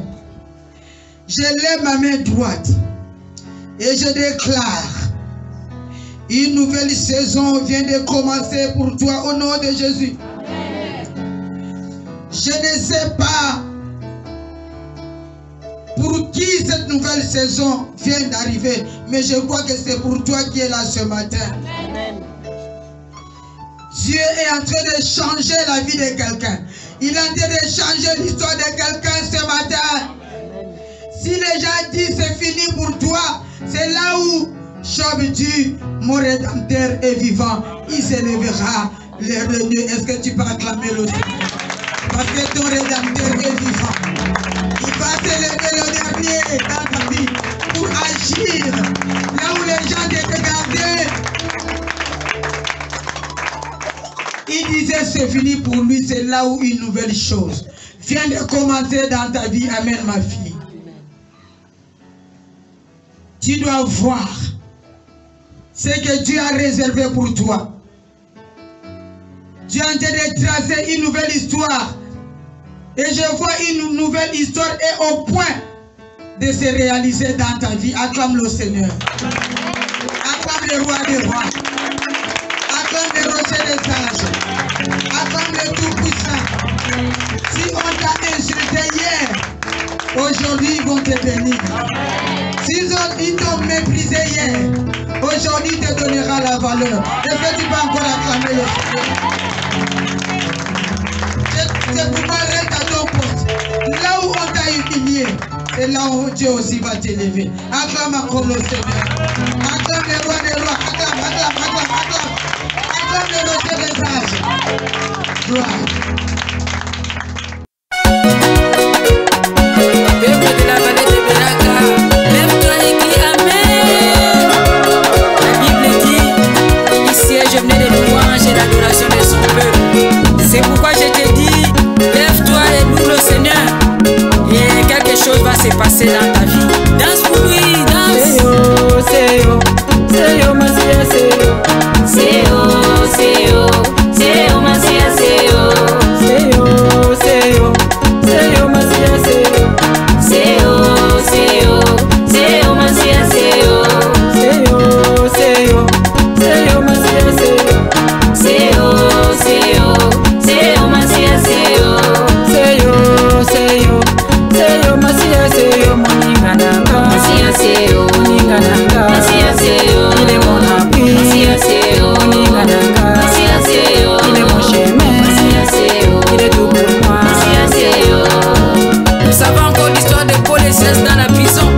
Je lève ma main droite. Et je déclare, une nouvelle saison vient de commencer pour toi au nom de Jésus. Je ne sais pas pour qui cette nouvelle saison vient d'arriver, mais je crois que c'est pour toi qui es là ce matin. Dieu est en train de changer la vie de quelqu'un. Il est en train de changer l'histoire de quelqu'un ce matin. Si les gens disent c'est fini pour toi, c'est là où Job dit, mon Rédempteur est vivant, il s'élèvera les revenus. Est-ce que tu peux acclamer le Seigneur? Parce que ton Rédempteur est vivant. Il va s'élever le dernier dans ta vie pour agir. Là où les gens te regardaient, il disait c'est fini pour lui, c'est là où une nouvelle chose vient de commencer dans ta vie. Amen, ma fille. Tu dois voir ce que Dieu a réservé pour toi. Dieu est en train de tracer une nouvelle histoire. Et je vois une nouvelle histoire est au point de se réaliser dans ta vie. Acclame le Seigneur. Acclame le roi des rois. Acclame le rocher des sages. Acclame le tout-puissant. Si on t'a insulté hier, aujourd'hui ils vont te bénir. S'ils t'ont méprisé hier, aujourd'hui te donnera la valeur. Est-ce que tu peux encore acclamer le Seigneur? C'est pourquoi reste à ton poste. Là où on t'a humilié, c'est là où Dieu aussi va t'élever. Acclame encore le Seigneur. Acclame le roi des rois. Acclame, acclame, acclame, acclame. Acclame le rocher des sages. Gloire. C'est pourquoi je te dis, lève-toi et loue le Seigneur. Et quelque chose va se passer dans ta vie. Danse pour lui, danse. C'est yo, c'est yo, Masia, c'est yo. C'est yo, c'est yo, c'est yo, Masia, c'est yo. C'est yo, c'est yo, c'est yo, Masia, c'est yo. C'est yo, c'est yo, c'est yo, Masia, prison.